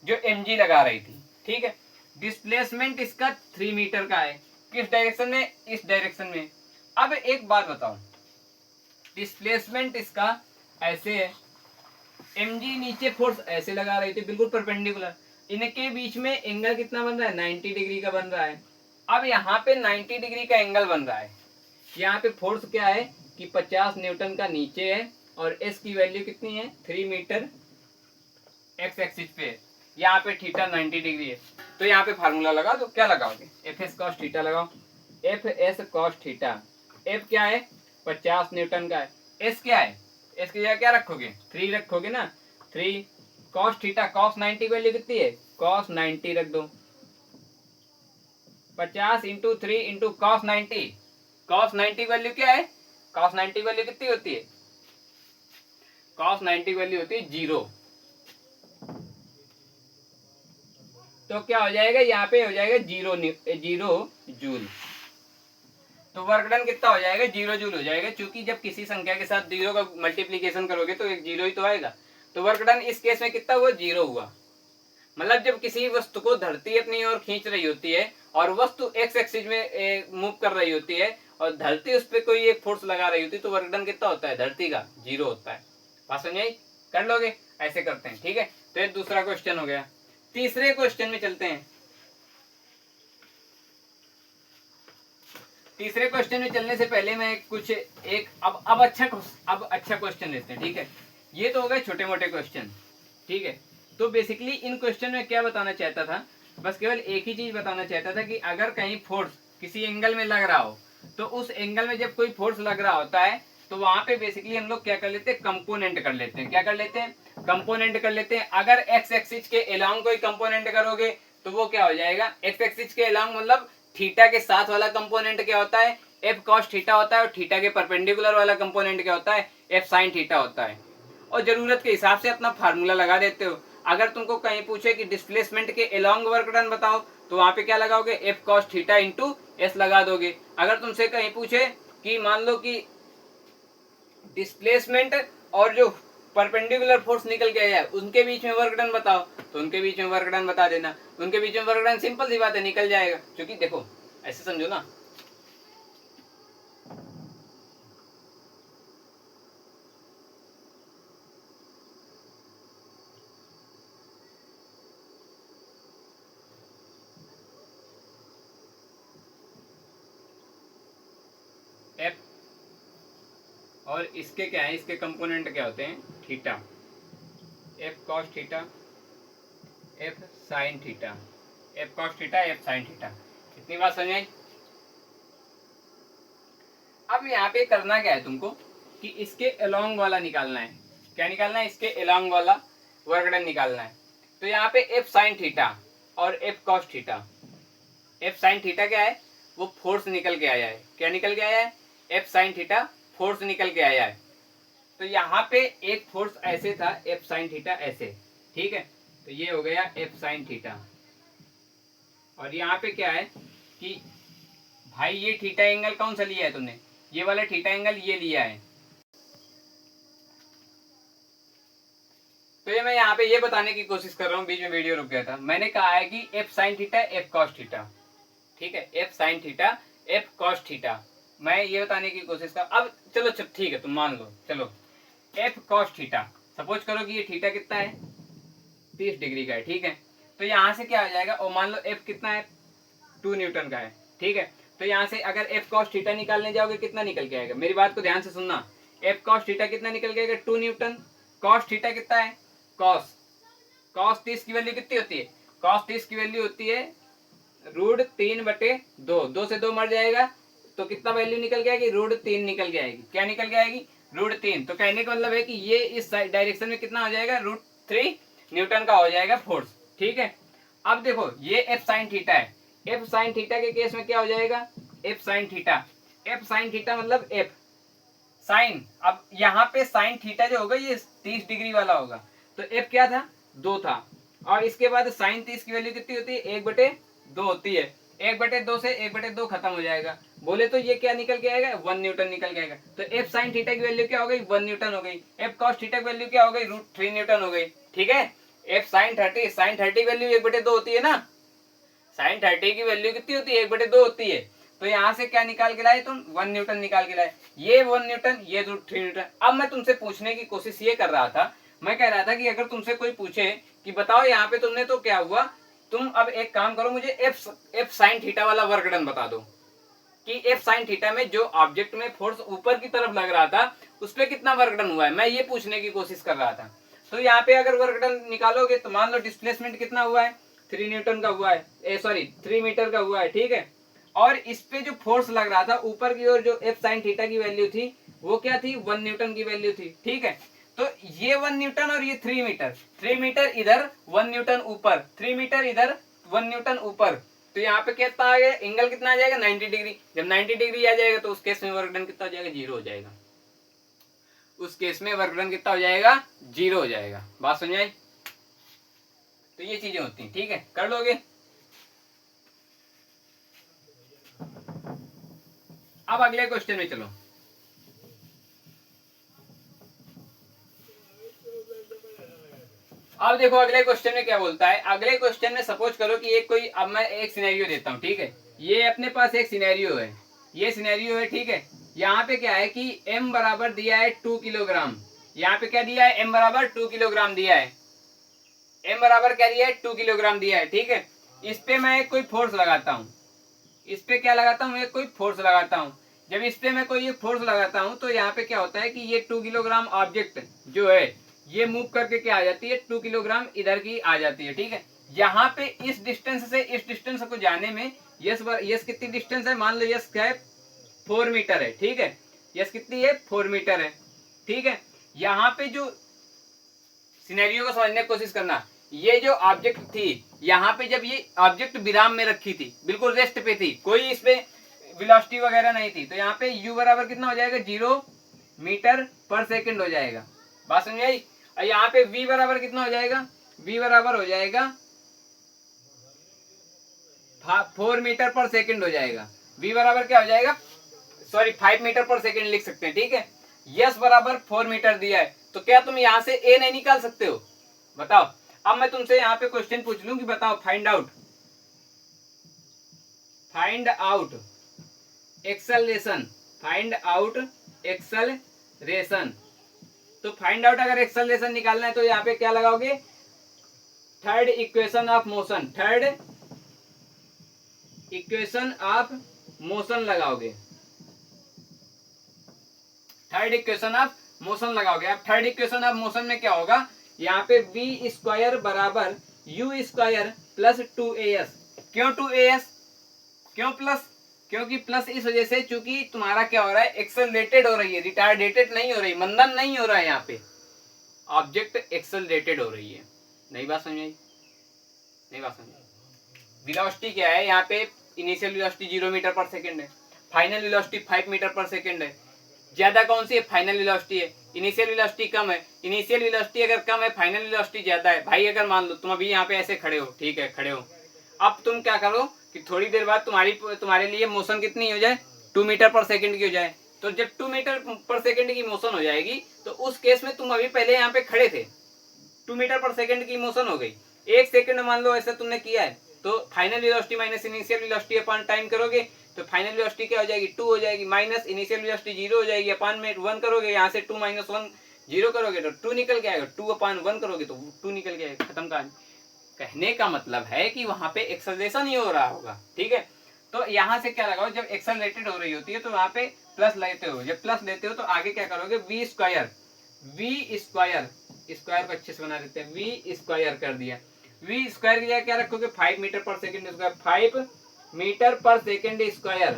जो mg लगा रही थी, ठीक है। डिस्प्लेसमेंट इसका 3 मीटर का है, किस डायरेक्शन में, इस डायरेक्शन में। अब एक बात बताओ, डिस्प्लेसमेंट इसका ऐसे है, mg नीचे फोर्स ऐसे लगा रही थी बिल्कुल परपेंडिकुलर, इनके बीच में एंगल कितना बन रहा है 90 डिग्री का बन रहा है। अब यहाँ पे 90 डिग्री का एंगल बन रहा है, यहाँ पे फोर्स क्या है कि 50 न्यूटन का नीचे है और s की वैल्यू कितनी है 3 मीटर x एक्सिस पे, यहाँ पे थीटा 90 डिग्री है। तो यहाँ पे फार्मूला लगा दो, क्या लगाओगे fs cos थीटा लगाओ, fs cos थीटा, f क्या है 50 न्यूटन का है, s क्या है, s की जगह क्या रखोगे 3 रखोगे ना, 3 cos थीटा, cos 90 वैल्यू कितनी है cos 90 रख दो, 50 into 3 into cos 90, cos 90 value क्या है, cos 90 वैल्यू कितनी होती है, cos 90 वैल्यू होती है 0। तो क्या हो जाएगा, यहाँ पे हो जाएगा 0 जूल। तो वर्क डन कितना हो जाएगा 0 जूल हो जाएगा, क्योंकि जब किसी संख्या के साथ 0 का मल्टीप्लीकेशन करोगे तो एक 0 ही तो आएगा। तो वर्क डन इस केस में कितना हुआ 0 हुआ। मतलब जब किसी वस्तु को धरती अपनी ओर खींच रही होती है और वस्तु एक्स एक्सिस में मूव कर रही होती है और धरती उस पर कोई एक फोर्स लगा रही होती है, तो वर्क डन कितना होता है धरती का 0 होता है। बात समझ कर लोगे, ऐसे करते हैं, ठीक है। तो ये दूसरा क्वेश्चन हो गया। तीसरे क्वेश्चन में चलते हैं। तीसरे क्वेश्चन में चलने से पहले मैं कुछ एक अब अच्छा क्वेश्चन लेते हैं, ठीक है। ये तो हो गए छोटे मोटे क्वेश्चन, ठीक है। तो बेसिकली इन क्वेश्चन में क्या बताना चाहता था, बस केवल एक ही चीज बताना चाहता था कि अगर कहीं फोर्स किसी एंगल में लग रहा हो, तो उस एंगल में जब कोई फोर्स लग रहा होता है तो वहां पे बेसिकली हम लोग क्या कर लेते हैं, कंपोनेंट कर लेते हैं। क्या कर लेते हैं, कंपोनेंट कर लेते हैं। अगर एक्स एक्सिस के अलोंग कोई कंपोनेंट करोगे तो वो क्या हो जाएगा, एक्स एक्सिस के अलोंग मतलब थीटा के साथ वाला कंपोनेंट क्या होता है, एफ कॉस थीटा होता है, और थीटा के परपेंडिकुलर वाला कंपोनेंट क्या होता है, एफ साइन थीटा होता है। और जरूरत के हिसाब से अपना फार्मूला लगा देते हो। अगर तुमको कहीं पूछे कि डिस्प्लेसमेंट के अलोंग वर्क डन बताओ तो वहां पे क्या लगाओगे, F cos theta into S लगा दोगे। अगर तुमसे कहीं पूछे कि मान लो कि डिस्प्लेसमेंट और जो परपेंडिकुलर फोर्स निकल के आया है उनके बीच में वर्क डन बताओ, तो उनके बीच में वर्क डन बता देना। उनके बीच में वर्क डन सिंपल सी बात है, निकल जाएगा। क्योंकि देखो ऐसे समझो ना, एफ और इसके क्या है, इसके कंपोनेंट क्या होते हैं, theta, F cos theta, F sine theta, F cos theta, F sine theta. इतनी बात समझ आई। अब यहाँ पे करना क्या है तुमको कि इसके अलोंग वाला निकालना है। क्या निकालना है, इसके अलोंग वाला वर्क डन निकालना है। तो यहाँ पे एफ साइन थीटा और F cos theta, F sine theta क्या है, वो फोर्स निकल के आया है। क्या निकल के आया है, एफ साइन थीटा फोर्स निकल के आया है। तो यहाँ पे एक फोर्स ऐसे था, एफ साइन थीटा ऐसे, ठीक है। तो ये हो गया एफ साइन थीटा। और यहाँ पे क्या है कि भाई ये थीटा एंगल कौन सा लिया है तुमने, ये वाला थीटा एंगल ये लिया है। तो ये मैं यहाँ पे ये बताने की कोशिश कर रहा हूँ, बीच में वीडियो रुक गया था। मैंने कहा है कि F sine theta F cos theta, ठीक है, F sine theta F cos theta, मैं ये बताने की कोशिश कर। अब चलो ठीक है, तुम मान लो, चलो एफ कॉस थीटा, सपोज करो कि ये थीटा कितना है, 30 डिग्री का है, ठीक है। तो यहाँ से क्या हो जाएगा, और मान लो एफ कितना है, 2 न्यूटन का है, ठीक है। तो यहाँ से अगर एफ कॉस थीटा निकालने जाओगे कितना निकल के आएगा, मेरी बात को ध्यान से सुनना। एफ कॉस थीटा कितना निकल के आएगा, 2 न्यूटन। कॉस थीटा कितना है, कॉस कॉस 30 की वैल्यू कितनी होती है, कॉस 30 की वैल्यू होती है √3/2, 2 से 2 मर जाएगा तो कितना वैल्यू निकल के आएगी, √3 निकल के आएगी। क्या निकल के आएगी, √3। तो कहने का मतलब है कि ये इस डायरेक्शन में कितना हो जाएगा, √3 न्यूटन का हो जाएगा फोर्स, ठीक है। अब देखो ये एफ साइन थीटा है, एफ साइन थीटा के केस में क्या हो जाएगा, F sine theta, F sine theta मतलब एफ साइन, अब यहाँ पे साइन थीटा जो होगा ये 30 डिग्री वाला होगा। तो एफ क्या था, 2 था। और इसके बाद साइन 30 की वैल्यू कितनी होती है, 1/2 होती है। 1/2 से 1/2 खत्म हो जाएगा। बोले तो ये क्या निकल के आएगा, 1 न्यूटन निकल के आएगा। तो एफ साइन थीटा की वैल्यू क्या हो गई, 1 न्यूटन हो गई। एफ कॉस थीटा की वैल्यू क्या हो गई, √3 न्यूटन हो गई, ठीक है। एफ साइन 30 की वैल्यू 1/2 होती है ना, साइन 30 की वैल्यू कितनी होती है, 1/2 होती है। तो यहाँ से क्या निकाल के लाए तुम, 1 न्यूटन निकाल के लाए। ये 1 न्यूटन, ये √3 न्यूटन। अब मैं तुमसे पूछने की कोशिश ये कर रहा था, मैं कह रहा था कि अगर तुमसे कोई पूछे कि बताओ यहाँ पे तुमने तो क्या हुआ, तुम अब एक काम करो, मुझे एफ साइन थीटा वाला वर्क डन बता दो कि एफ साइन थीटा में जो ऑब्जेक्ट में फोर्स ऊपर की तरफ लग रहा था उस पर कितना वर्क डन हुआ है, मैं ये पूछने की कोशिश कर रहा था। तो यहाँ पे अगर वर्क डन निकालोगे तो मान लो डिस्प्लेसमेंट कितना हुआ है, 3 न्यूटन का हुआ है, सॉरी 3 मीटर का हुआ है, ठीक है। और इस पे जो फोर्स लग रहा था ऊपर की ओर, जो एफ साइन थीटा की वैल्यू थी वो क्या थी, 1 न्यूटन की वैल्यू थी, ठीक है। तो ये 1 न्यूटन और ये 3 मीटर, 3 मीटर इधर 1 न्यूटन ऊपर, 3 मीटर इधर 1 न्यूटन ऊपर। तो यहाँ पे कितना आ गया, एंगल कितना आ जाएगा, 90 डिग्री। जब 90 डिग्री आ जाएगा तो उस केस में वर्क डन कितना हो जाएगा, 0 हो जाएगा। उस केस में वर्क डन कितना हो जाएगा, 0 हो जाएगा। बात समझ आई। तो ये चीजें होती हैं, ठीक है, कर लोगे। अब अगले क्वेश्चन में चलो। अब देखो अगले क्वेश्चन में क्या बोलता है। अगले क्वेश्चन में सपोज करो कि एक कोई, अब मैं एक सिनेरियो देता हूँ, ठीक है। ये अपने पास एक सिनेरियो है, ये सिनेरियो है, ठीक है। यहाँ पे क्या है कि m बराबर दिया है 2 किलोग्राम। यहाँ पे क्या दिया है, m बराबर 2 किलोग्राम दिया है, m बराबर क्या दिया है, 2 किलोग्राम दिया है, ठीक है। इस पे मैं कोई फोर्स लगाता हूँ, इस पे क्या लगाता हूँ, एक कोई फोर्स लगाता हूँ। जब इस पे मैं कोई एक फोर्स लगाता हूँ तो यहाँ पे क्या होता है कि ये 2 किलोग्राम ऑब्जेक्ट जो है ये मूव करके क्या आ जाती है, 2 किलोग्राम इधर की आ जाती है, ठीक है। यहाँ पे इस डिस्टेंस से इस डिस्टेंस को जाने में यस कितनी डिस्टेंस है, मान लो यस क्या है 4 मीटर है, ठीक है, यस कितनी है 4 मीटर है, ठीक है। यहाँ पे जो सिनेरियो को समझने की कोशिश करना, ये जो ऑब्जेक्ट थी यहाँ पे जब ये ऑब्जेक्ट विराम में रखी थी, बिल्कुल रेस्ट पे थी, कोई इसमें वेलोसिटी वगैरह नहीं थी, तो यहाँ पे u बराबर कितना हो जाएगा 0 मीटर पर सेकंड हो जाएगा, बात समझ आई। और यहाँ पे v बराबर कितना हो जाएगा, v बराबर हो जाएगा 4 मीटर पर सेकंड हो जाएगा, v बराबर क्या हो जाएगा, सॉरी 5 मीटर पर सेकंड लिख सकते हैं, ठीक है। यस बराबर 4 मीटर दिया है, तो क्या तुम यहाँ से a नहीं निकाल सकते हो, बताओ। अब मैं तुमसे यहाँ पे क्वेश्चन पूछ लूं कि बताओ find out acceleration, find out acceleration. तो फाइंड आउट अगर एक्सेलरेशन निकालना है तो यहाँ पे क्या लगाओगे, third equation of motion, third equation of motion लगाओगे, थर्ड इक्वेशन ऑफ मोशन लगाओगे। अब थर्ड इक्वेशन ऑफ मोशन में क्या होगा, यहाँ पे v स्क्वायर बराबर u स्क्वायर प्लस 2as, क्यों 2as, क्यों प्लस, क्योंकि प्लस इस वजह से चूंकि तुम्हारा क्या हो रहा है, एक्सेलरेटेड हो रही है, रिटार्डेटेड नहीं हो रही, मंदन नहीं हो रहा है, यहाँ पे ऑब्जेक्ट एक्सेलरेटेड हो रही है। नई बात समझाई, नई बात समझाई। वेलोसिटी क्या है यहाँ पे, इनिशियल वेलोसिटी 0 मीटर पर सेकेंड है, फाइनल वेलोसिटी 5 मीटर पर सेकेंड है। ज्यादा कौन सी है, फाइनल वेलोसिटी है, इनिशियल वेलोसिटी कम है, इनिशियल वेलोसिटी अगर कम है फाइनल वेलोसिटी ज्यादा है। भाई अगर मान लो तुम अभी यहाँ पे ऐसे खड़े हो, ठीक है खड़े हो, अब तुम क्या करो कि थोड़ी देर बाद तुम्हारे लिए मोशन कितनी हो जाए, 2 मीटर पर सेकंड की हो जाए। तो जब 2 मीटर पर सेकंड की मोशन हो जाएगी तो उस केस में तुम अभी पहले यहाँ पे खड़े थे, 2 मीटर पर सेकंड की मोशन हो गई, 1 सेकंड मान लो ऐसा तुमने किया है, तो final velocity minus initial velocity upon time करोगे तो फाइनल वेलोसिटी क्या हो जाएगी 2 हो जाएगी, माइनस इनिशियल वेलोसिटी 0 हो जाएगी, अपॉन में 1 करोगे, यहाँ से 2 माइनस 1 0 करोगे तो 2 निकल के आएगा, 2 अपॉन 1 करोगे तो 2 निकल के आएगा, खत्म कहानी। कहने का मतलब है कि वहां पे एक्सेलरेशन ही हो रहा होगा, ठीक है। तो यहाँ से क्या लगाओ, जब एक्सेलरेटेड हो रही होती है तो वहां पे प्लस लेते हो, जब प्लस लेते हो तो आगे क्या करोगे, वी स्क्वायर स्क्वायर को अच्छे से बना देते हैं, वी स्क्वायर कर दिया, वी स्क्वायर की जगह क्या रखोगे 5 मीटर पर सेकेंड स्क्वायर, 5 मीटर पर सेकेंड स्क्वायर,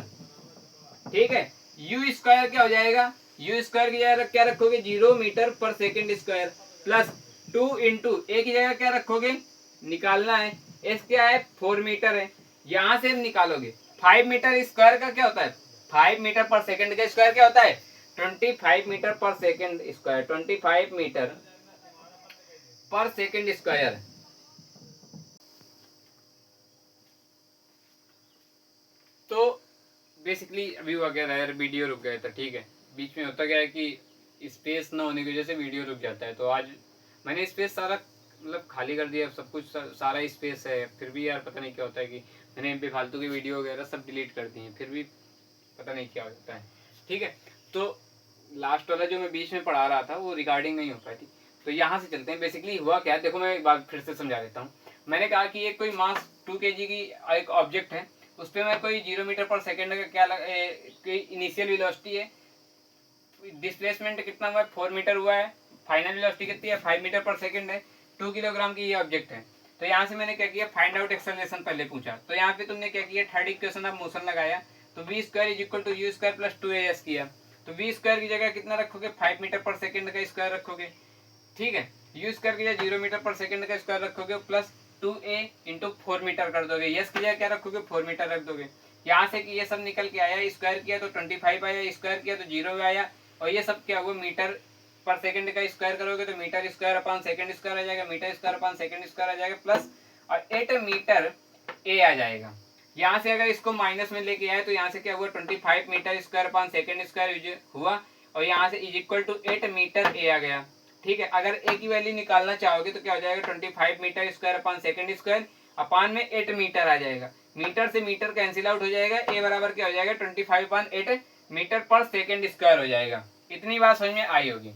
ठीक है। यू स्क्वायर क्या हो जाएगा, यू स्क्वायर की जगह क्या रखोगे 0 मीटर पर सेकेंड स्क्वायर प्लस 2 इंटू ए की जगह क्या रखोगे, निकालना है, एस क्या है 4 मीटर है, यहां से निकालोगे 5 मीटर स्क्वायर का क्या होता है, 5 मीटर पर सेकेंड का स्क्वायर क्या होता है 25 मीटर पर सेकेंड स्क्वायर, 25 मीटर पर सेकेंड स्क्वायर। तो बेसिकली अभी वगैरह यार वीडियो रुक गया था, ठीक है, बीच में होता क्या है कि स्पेस ना होने की वजह से वीडियो रुक जाता है। तो आज मैंने स्पेस सारा मतलब खाली कर दिया, सब कुछ सारा स्पेस है, फिर भी यार पता नहीं क्या होता है कि मैंने बेफालतू की वीडियो वगैरह सब डिलीट कर दी हैं, फिर भी पता नहीं क्या होता है, ठीक है। तो लास्ट वाला जो मैं बीच में पढ़ा रहा था वो रिकॉर्डिंग नहीं हो पाई थी, तो यहाँ से चलते हैं। बेसिकली हुआ क्या है, देखो मैं एक बार फिर से समझा देता हूँ। मैंने कहा कि एक कोई मास 2 kg की एक ऑब्जेक्ट है, उस पर मैं कोई 0 मीटर पर सेकेंड का क्या इनिशियल वेलोसिटी है, डिस्प्लेसमेंट कितना हुआ है 4 मीटर हुआ है, फाइनल वेलोसिटी कितनी है 5 मीटर पर सेकेंड है, 2 किलोग्राम की ये ऑब्जेक्ट है। तो यहाँ से मैंने क्या किया, फाइंड आउट एक्सेलरेशन पहले पूछा, तो यहाँ पे तुमने क्या किया, थर्ड इक्वेशन ऑफ मोशन लगाया, तो V square is equal to U square plus 2as किया। तो वी स्क्वायर की जगह कितना रखोगे 5 मीटर पर सेकेंड का स्क्वायर रखोगे, ठीक है। यू स्क्वायर की जगह 0 मीटर पर सेकेंड का स्क्वायर रखोगे प्लस 2a इंटू 4 मीटर कर दोगे, यस की जगह क्या रखोगे 4 मीटर रख दोगे। यहाँ से कि ये सब निकल के आया, स्क्वायर किया तो 25 आया, स्क्वायर किया तो 0 आया, और ये सब क्या हुआ मीटर पर सेकंड का स्क्वायर करोगे तो metre square upon second square आ जाएगा, metre square upon second square आ जाएगा प्लस और 8 मीटर ए आ जाएगा। यहाँ से अगर इसको माइनस में लेके आए तो यहाँ से क्या हुआ 25 metre square upon second square हुआ, और यहाँ से is equal to 8 metre A आ गया, ठीक है। अगर ए की वैल्यू निकालना चाहोगे तो क्या हो जाएगा 25 metre square upon second square upon में 8 मीटर आ जाएगा, मीटर से मीटर कैंसिल आउट हो जाएगा, ए बराबर क्या हो जाएगा 25/8 मीटर पर सेकंड स्क्वायर हो जाएगा। इतनी बात समझ में आई होगी।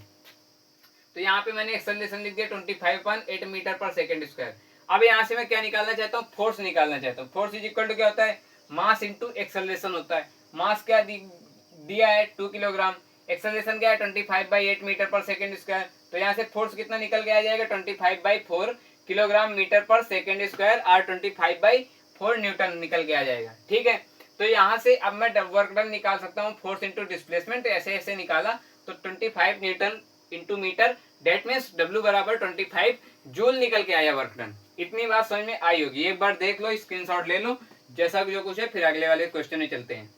तो यहाँ पे मैंने एक्सेलरेशन लिख दिया 25/8 मीटर पर सेकंड स्क्वायर। अब यहाँ से मैं क्या निकालना चाहता हूँ, फोर्स निकालना चाहता हूँ। फोर्स इज इक्वल टू क्या होता है, मास इंटू एक्सेलरेशन होता है। मास क्या दिया है 2 किलोग्राम, एक्सेलरेशन क्या है 25/8 मीटर पर सेकंड स्क्वायर। तो यहाँ से फोर्स कितना निकल के आ जाएगा 25/4 किलोग्राम मीटर पर सेकंड स्क्वायर और 25/4 4 न्यूटन निकल के आ जाएगा। ठीक है, तो यहाँ से अब मैं वर्क डन निकाल सकता हूँ फोर्स इंटू डिस्प्लेसमेंट, ऐसे ऐसे निकाला तो 25 newton into metre, that means W बराबर 25 जूल निकल के आया वर्क डन। इतनी बात समझ में आई होगी, एक बार देख लो, स्क्रीनशॉट ले लो, जैसा जो कुछ है, फिर अगले वाले क्वेश्चन में चलते हैं।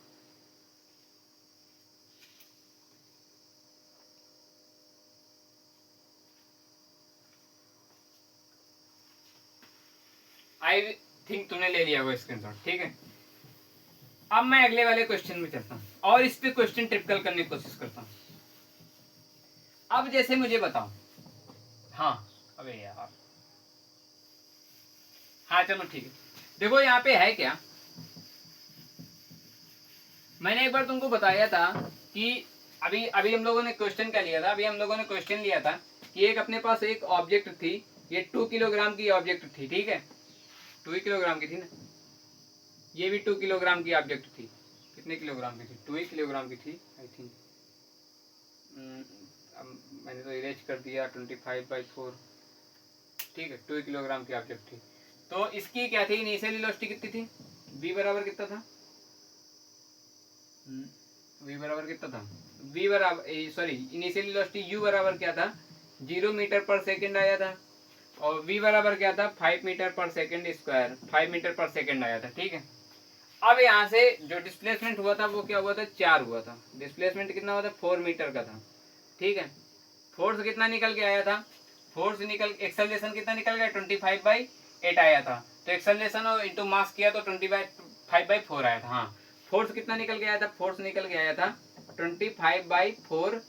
आई थिंक तुमने ले लिया होगा स्क्रीनशॉट। ठीक है, अब मैं अगले वाले क्वेश्चन में चलता हूँ और इस पे क्वेश्चन टिपिकल करने की कोशिश करता हूँ। अब जैसे मुझे बताओ, हाँ अबे यार, हाँ चलो ठीक है, देखो यहाँ पे है क्या, मैंने एक बार तुमको बताया था कि अभी अभी हम लोगों ने क्वेश्चन क्या लिया था, अभी हम लोगों ने क्वेश्चन लिया था कि एक अपने पास एक ऑब्जेक्ट थी, ये 2 किलोग्राम की ऑब्जेक्ट थी। ठीक है, 2 किलोग्राम की थी ना, ये भी 2 किलोग्राम की ऑब्जेक्ट थी। कितने किलोग्राम की थी? 2 किलोग्राम की थी आई थिंक। मैंने तो इरेज कर दिया, 25/4। ठीक है, 2 किलोग्राम की ऑब्जेक्ट थी। तो इसकी क्या थी, इनिशियल वेलोसिटी कितनी थी? v बराबर कितना था? v बराबर कितना था? v बराबर सॉरी इनिशियल वेलोसिटी u बराबर क्या था? 0 मीटर पर सेकेंड आया था, और v बराबर क्या था? 5 मीटर पर सेकेंड स्क्वायर, 5 मीटर पर सेकेंड आया था। ठीक है, अब यहाँ से जो डिस्प्लेसमेंट हुआ था वो क्या हुआ था? 4 हुआ था। डिस्प्लेसमेंट कितना हुआ था? 4 मीटर का था। ठीक है, फोर्स कितना निकल के आया था? फोर्स निकल, एक्सेलरेशन कितना निकल गया? 25/8 आया था। तो एक्सेलरेशन और इंटू मास किया तो 25/4 आया था। हाँ, फोर्स कितना निकल के आया था? फोर्स निकल के आया था 25/4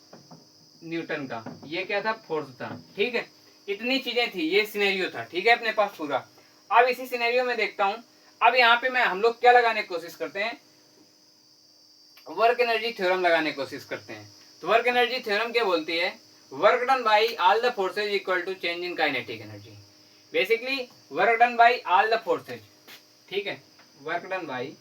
न्यूटन का। ये क्या था? फोर्स था। ठीक है, इतनी चीजें थी, ये सिनेरियो था। ठीक है, अपने पास पूरा। अब इसी सिनेरियो में देखता हूं, अब यहाँ पे मैं हम लोग क्या लगाने की कोशिश करते हैं? वर्क एनर्जी थ्योरम लगाने की कोशिश करते हैं। तो वर्क एनर्जी थ्योरम क्या बोलती है? Work done by all the forces equal to change in kinetic energy. Basically work done by all the forces. ठीक है, work done by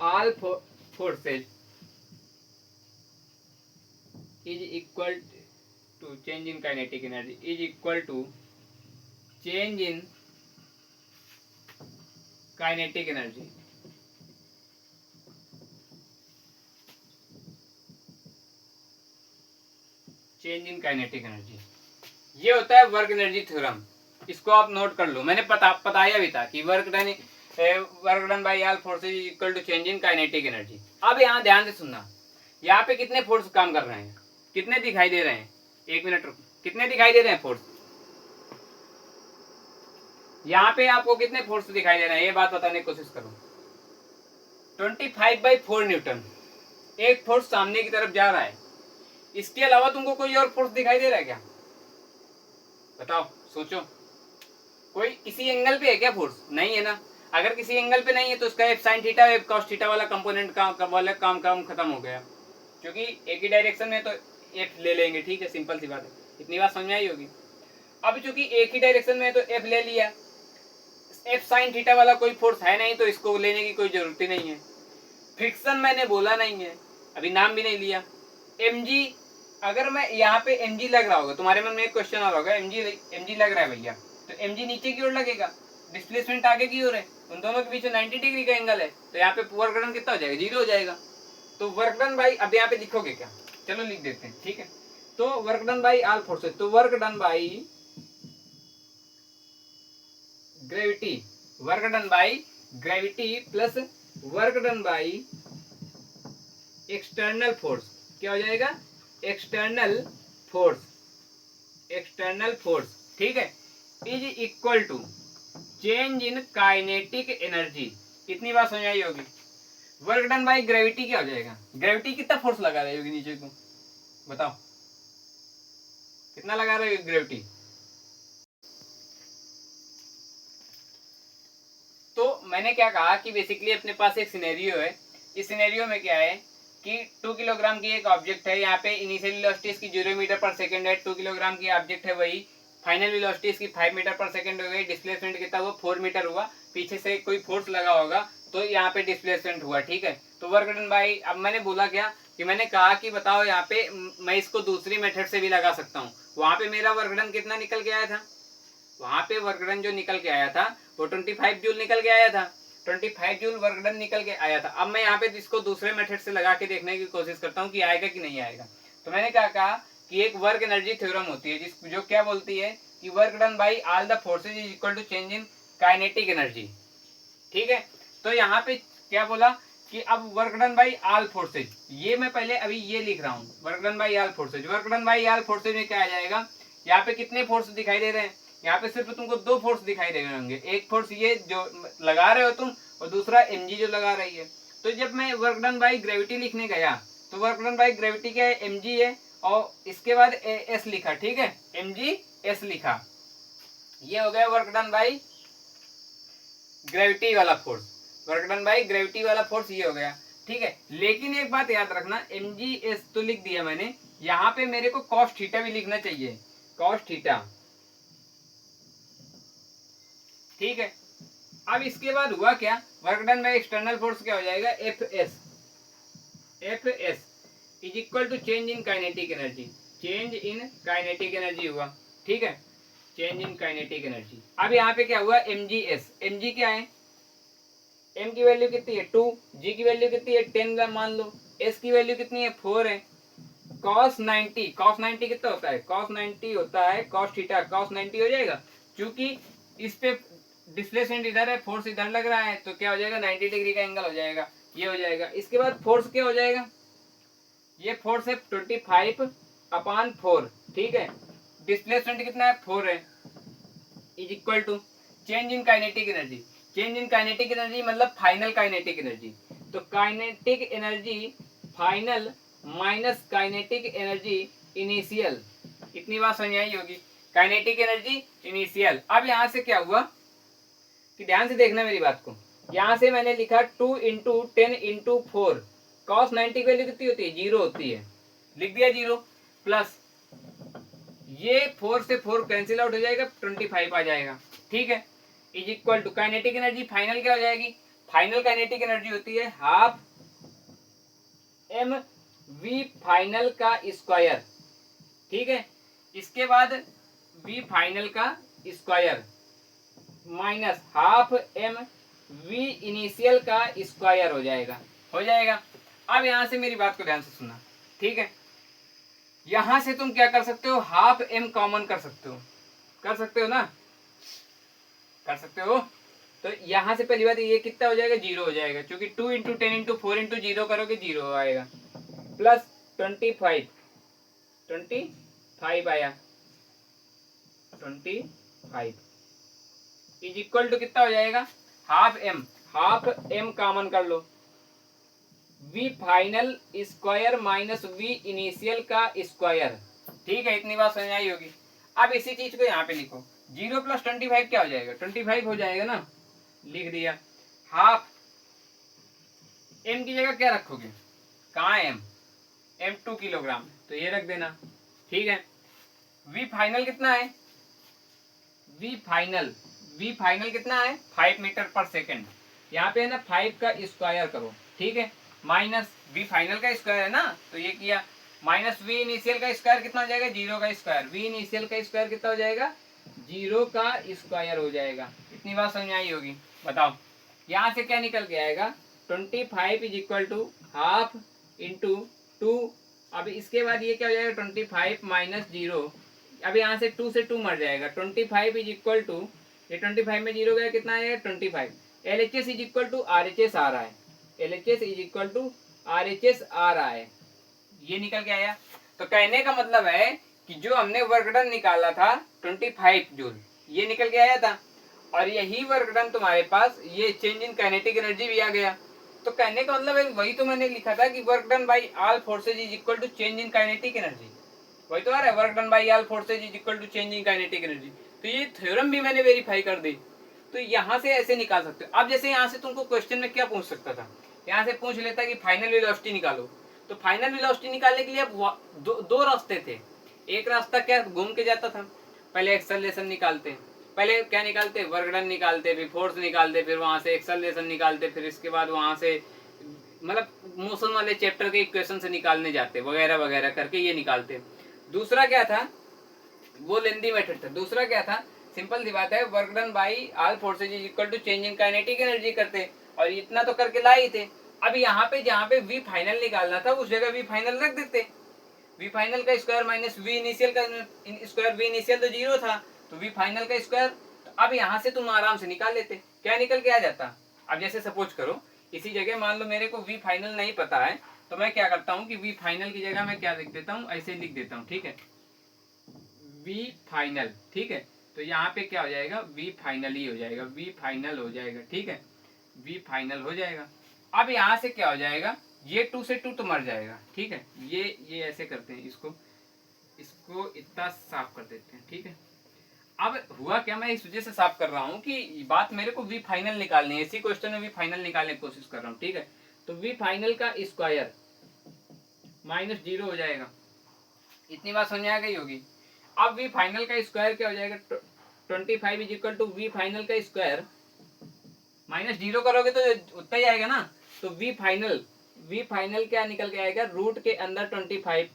all forces is equal to change in kinetic energy, is equal to change in kinetic energy. Change in kinetic energy, ये होता है work energy theorem. इसको आप note कर लो, मैंने बताया भी था कि work done by all forces equal to change in kinetic energy. अब यहाँ ध्यान से सुनना, यहाँ पे कितने फोर्स काम कर रहे हैं? कितने दिखाई दे रहे हैं? एक मिनट रुको, कितने दिखाई दे रहे हैं फोर्स? यहाँ पे आपको कितने फोर्स दिखाई दे रहे हैं, ये बात बताने की कोशिश करो। 25/4 न्यूटन एक फोर्स सामने की तरफ जा रहा है। इसके अलावा तुमको कोई और फोर्स दिखाई दे रहा है क्या? बताओ, सोचो, कोई किसी एंगल पे है क्या फोर्स? नहीं है ना। अगर किसी एंगल पे नहीं है तो उसका F sine theta F cos theta वाला कंपोनेंट काम खत्म हो गया, क्योंकि एक ही डायरेक्शन में तो एफ ले लेंगे। ठीक है, सिंपल सी बात है, इतनी बात समझ में आई होगी। अब चूंकि एक ही डायरेक्शन में तो एफ ले लिया, एफ साइन थीटा वाला कोई फोर्स है नहीं, तो इसको लेने की कोई जरूरत ही नहीं है। फ्रिक्शन मैंने बोला नहीं है, अभी नाम भी नहीं लिया। mg, अगर मैं यहाँ पे mg लग रहा होगा, तुम्हारे मन में एक क्वेश्चन आ रहा होगा, mg लग रहा है भैया, तो mg नीचे की ओर लगेगा, डिस्प्लेसमेंट आगे की ओर है, उन दोनों के बीच 90 डिग्री का एंगल है, तो यहाँ पे वर्क डन कितना हो जाएगा? 0 हो जाएगा। तो वर्क डन बाई, अब यहाँ पे लिखोगे क्या? चलो लिख देते हैं। ठीक है, तो work done by all forces, तो work done by gravity, work done by gravity plus work done by external force, क्या हो जाएगा? External force, external force. ठीक है, is equal to change in kinetic energy. इतनी बात समझ आई होगी। वर्क डन बाई ग्रेविटी क्या हो जाएगा? ग्रेविटी कितना फोर्स लगा रही होगी नीचे को? बताओ, कितना लगा रही होगी ग्रेविटी? तो मैंने क्या कहा कि बेसिकली अपने पास एक सिनेरियो है। इस सिनेरियो में क्या है कि 2 किलोग्राम की एक ऑब्जेक्ट है, यहाँ पे इनिशियल वेलोसिटी इसकी 0 मीटर पर सेकंड है, 2 किलोग्राम की ऑब्जेक्ट है, वही फाइनल वेलोसिटी इसकी 5 मीटर पर सेकंड हो गई, डिस्प्लेसमेंट कितना हुआ? 4 मीटर हुआ, पीछे से कोई फोर्स लगा होगा तो यहाँ पे डिस्प्लेसमेंट हुआ। ठीक है, तो वर्क डन बाई, अब मैंने बोला क्या कि मैंने कहा कि बताओ यहाँ पे मैं इसको दूसरी मेथड से भी लगा सकता हूँ। वहां पे मेरा वर्क डन कितना निकल के आया था, वहां पे वर्क डन जो निकल के आया था वो 25 जूल निकल के आया था, 25 जूल वर्क डन निकल के आया था। अब मैं यहाँ पे इसको दूसरे मेथड से लगा के देखने की कोशिश करता हूँ कि आएगा कि नहीं आएगा। तो मैंने क्या कहा कि एक वर्क एनर्जी थ्योरम होती है जिस जो क्या बोलती है कि work done by all the forces is equal to change in kinetic energy. ठीक है, तो यहाँ पे क्या बोला कि अब work done by all forces, ये मैं पहले अभी ये लिख रहा हूँ work done by all forces. Work done by all forces में क्या आ जाएगा, यहाँ पे कितने फोर्स दिखाई दे रहे हैं, यहाँ पे सिर्फ तुमको दो फोर्स दिखाई दे रहे होंगे, एक फोर्स ये जो लगा रहे हो तुम और दूसरा mg जो लगा रही है। तो जब मैं वर्क डन बाई ग्रेविटी लिखने गया तो वर्क डन बाई ग्रेविटी क्या है, mg है और इसके बाद s लिखा। ठीक है, mg s लिखा, ये हो गया वर्क डन बाई ग्रेविटी वाला force, work done by gravity वाला फोर्स ये हो गया। ठीक है, लेकिन एक बात याद रखना, mgs तो लिख दिया मैंने, यहाँ पे मेरे को कॉस थीटा भी लिखना चाहिए, कॉस थीटा। ठीक है, अब इसके बाद हुआ क्या, work done by external force क्या हो जाएगा, F S is equal to change in kinetic energy, change in kinetic energy हुआ। ठीक है, चेंज इन काइनेटिक एनर्जी। अब यहाँ पे क्या हुआ, mgs, mg क्या है, m की वैल्यू कितनी है 2, g की वैल्यू कितनी है 10 मान लो, s की वैल्यू कितनी है 4 है, cos 90, cos 90 कितना होता है, cos 90 होता है cos थीटा, cos 90 हो जाएगा, क्योंकि इस पे डिस्प्लेसमेंट इधर है, फोर्स इधर लग रहा है, तो क्या हो जाएगा 90 डिग्री का एंगल हो जाएगा, ये हो जाएगा। इसके बाद फोर्स क्या हो जाएगा, ये फोर्स है 25/4। ठीक है, डिस्प्लेसमेंट कितना है 4 है, is equal to change in kinetic energy, change in kinetic energy मतलब फाइनल काइनेटिक एनर्जी। तो kinetic energy final minus kinetic energy initial, इतनी बात समझ आई होगी, काइनेटिक एनर्जी इनिशियल। अब यहाँ से क्या हुआ कि ध्यान से देखना मेरी बात को, यहाँ से मैंने लिखा 2 इंटू 10 इंटू 4, कॉस 90 की वैल्यू कितनी होती है 0 होती है, लिख दिया 0, प्लस ये 4 से 4 कैंसिल आउट हो जाएगा, 25 आ जाएगा। ठीक है, is equal to kinetic energy final क्या हो जाएगी, फाइनल काइनेटिक एनर्जी होती है हाफ एम वी फाइनल का स्क्वायर। ठीक है, इसके बाद वी फाइनल का square minus half M V initial का स्क्वायर हो जाएगा, हो जाएगा। अब यहां से मेरी बात को ध्यान से सुनना। ठीक है, यहां से तुम क्या कर सकते हो, हाफ एम कॉमन कर सकते हो, कर सकते हो ना, कर सकते हो। तो यहां से पहली बात ये कितना हो जाएगा 0 हो जाएगा, क्योंकि 2 इंटू 10 इंटू 4 इंटू 0 करोगे 0 आएगा, प्लस 25 आया 25 इज इक्वल टू कितना हो जाएगा, हाफ एम कॉमन कर लो, V final square minus V initial का स्क्वायर। ठीक है, इतनी बात समझ आई होगी। अब इसी चीज को यहाँ पे लिखो, 0 प्लस 25 क्या हो जाएगा 25 हो जाएगा ना, लिख दिया। हाफ एम की जगह क्या रखोगे, कहाँ है एम 2 किलोग्राम, तो ये रख देना। ठीक है, वी फाइनल कितना है, वी फाइनल कितना है 5 मीटर पर सेकेंड, यहाँ पे है ना 5 का स्क्वायर करो। ठीक है, माइनस वी फाइनल का स्क्वायर है ना, तो ये किया, माइनस वी इनिशियल का स्क्वायर कितना हो जाएगा 0 का स्क्वायर, वी इनिशियल का स्क्वायर कितना हो जाएगा 0 का स्क्वायर हो जाएगा। इतनी बात समझ आई होगी। बताओ यहाँ से क्या निकल के आएगा, 25 is equal to half into 2। अब इसके बाद ये क्या हो जाएगा 25 माइनस 0, अब यहाँ से 2 से 2 मर जाएगा, 25 इज इक्वल टू, ये 25 में 0 गया कितना आएगा 25, LHS is equal to RHS आ रहा है, LHS is equal to RHS आ रहा है, ये निकल के आया। तो कहने का मतलब है कि जो हमने वर्क डन निकाला था 25 जूल, ये निकल के आया था, और यही वर्क डन तुम्हारे पास ये चेंज इन काइनेटिक एनर्जी भी आ गया। तो कहने का मतलब है वही तो मैंने लिखा था कि work done by all forces is equal to change in kinetic energy, वही तो आ रहा है, work done by all forces is equal to change in kinetic energy. तो ये थ्योरम भी मैंने वेरीफाई कर दी। तो यहाँ से ऐसे निकाल सकते हो। अब जैसे यहाँ से तुमको क्वेश्चन में क्या पूछ सकता था, यहाँ से पूछ लेता कि फाइनल वेलोसिटी निकालो, तो फाइनल वेलोसिटी निकालने के लिए अब दो रास्ते थे। एक रास्ता क्या घूम के जाता था, पहले एक्सेलरेशन निकालते, पहले क्या निकालते वर्क डन निकालते, फिर फोर्स निकालते, फिर वहां से एक्सेलरेशन निकालते, फिर इसके बाद वहां से मतलब मोशन वाले चैप्टर के इक्वेशन से निकालने जाते, वगैरह वगैरह करके ये निकालते। दूसरा क्या था वो लेंदी मेथड था। दूसरा क्या था, सिंपल सी बात है, work done by all forces is equal to change in kinetic energy करते, और इतना तो करके ला ही थे। अब यहाँ पे जहाँ पे वी फाइनल निकालना था उस जगह वी फाइनल रख देते, वी फाइनल का स्क्वायर माइनस वी इनिशियल का स्क्वायर, वी इनिशियल तो 0 था तो वी फाइनल का स्क्वायर। तो अब यहाँ से तुम आराम से निकाल लेते, क्या निकल के आ जाता। अब जैसे सपोज करो इसी जगह मान लो मेरे को वी फाइनल नहीं पता है, तो मैं क्या करता हूँ कि वी फाइनल की जगह मैं क्या लिख देता हूँ, ऐसे लिख देता हूँ, ठीक है, वी फाइनल, ठीक है। तो यहाँ पे क्या हो जाएगा, वी फाइनल ही हो जाएगा, वी फाइनल हो जाएगा, ठीक है, वी फाइनल हो जाएगा। अब यहाँ से क्या हो जाएगा, ये 2 से 2 तो मर जाएगा, ठीक है, ये ऐसे करते हैं, इसको इसको इतना साफ कर देते हैं, ठीक है। अब हुआ क्या, मैं इस वजह से साफ कर रहा हूँ कि बात मेरे को वी फाइनल निकालनी है, इसी क्वेश्चन में वी फाइनल निकालने की कोशिश कर रहा हूँ, ठीक है। तो वी फाइनल का स्क्वायर माइनस 0 हो जाएगा, इतनी बात समझ आ गई होगी। अब वी फाइनल का स्क्वायर क्या हो जाएगा, 25 is equal to V final का स्क्वायर माइनस 0 करोगे तो उतना ही आएगा ना। तो वी फाइनल क्या निकल के आएगा, रूट के अंदर 25,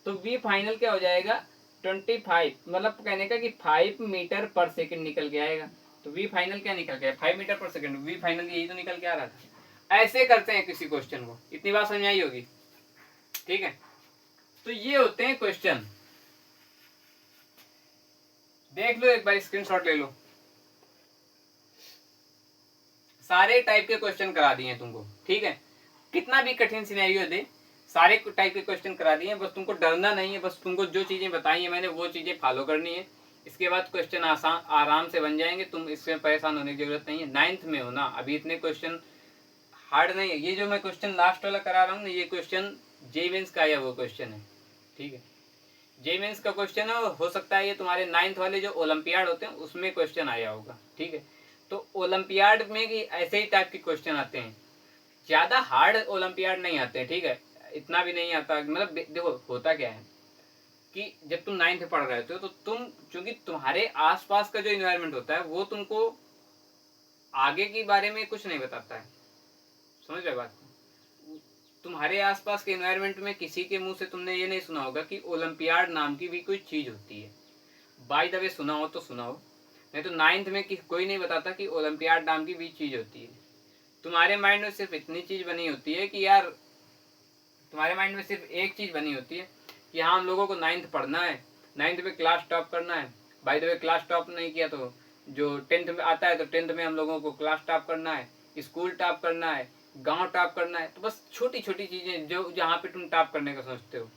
तो वी फाइनल क्या हो जाएगा 25, मतलब कहने का कि 5 मीटर पर सेकंड निकल के आएगा। तो वी फाइनल क्या निकल के आया, 5 मीटर पर सेकंड, वी फाइनल यही तो निकल के आ रहा था। ऐसे करते हैं किसी क्वेश्चन को, इतनी बात समझ आई होगी, ठीक है। तो ये होते हैं क्वेश्चन, देख लो एक बार, स्क्रीनशॉट ले लो, सारे टाइप के क्वेश्चन करा दिए तुमको, ठीक है। कितना भी कठिन सिनेरियो दे, सारे टाइप के क्वेश्चन करा दिए, बस तुमको डरना नहीं है, बस तुमको जो चीजें बताई है मैंने वो चीजें फॉलो करनी है। इसके बाद क्वेश्चन आसान आराम से बन जाएंगे, तुम इसमें परेशान होने की जरूरत नहीं है। 9th में हो ना, अभी इतने क्वेश्चन हार्ड नहीं है। ये जो मैं क्वेश्चन लास्ट वाला करा रहा हूँ ना, ये क्वेश्चन जे मेंस का आया वो क्वेश्चन है, ठीक है, जे मेंस का क्वेश्चन है। हो सकता है ये तुम्हारे 9th वाले जो ओलंपियाड होते हैं उसमें क्वेश्चन आया होगा, ठीक है। तो ओलंपियाड में कि ऐसे ही टाइप के क्वेश्चन आते हैं, ज्यादा हार्ड ओलंपियाड नहीं आते हैं, ठीक है, इतना भी नहीं आता। मतलब देखो होता क्या है कि जब तुम 9th पढ़ रहे हो तो तुम, चूंकि तुम्हारे आसपास का जो इन्वायरमेंट होता है वो तुमको आगे के बारे में कुछ नहीं बताता है, समझ रहे बात को। तुम्हारे आसपास के एनवायरनमेंट में किसी के मुंह से तुमने ये नहीं सुना होगा कि ओलंपियाड नाम की भी कोई चीज होती है। बाय द वे सुना हो तो सुना हो, नहीं तो 9th में कोई नहीं बताता कि ओलंपियाड नाम की भी चीज होती है। तुम्हारे माइंड में सिर्फ इतनी चीज बनी होती है कि यार, तुम्हारे माइंड में सिर्फ एक चीज बनी होती है कि हाँ हम लोगों को 9th पढ़ना है, 9th में क्लास टॉप करना है। By the way class top नहीं किया तो जो 10th में आता है, तो 10th में हम लोगों को क्लास टॉप करना है, स्कूल टॉप करना है, गांव टॉप करना है। तो बस छोटी छोटी चीजें जो जहाँ पे तुम टॉप करने का सोचते हो,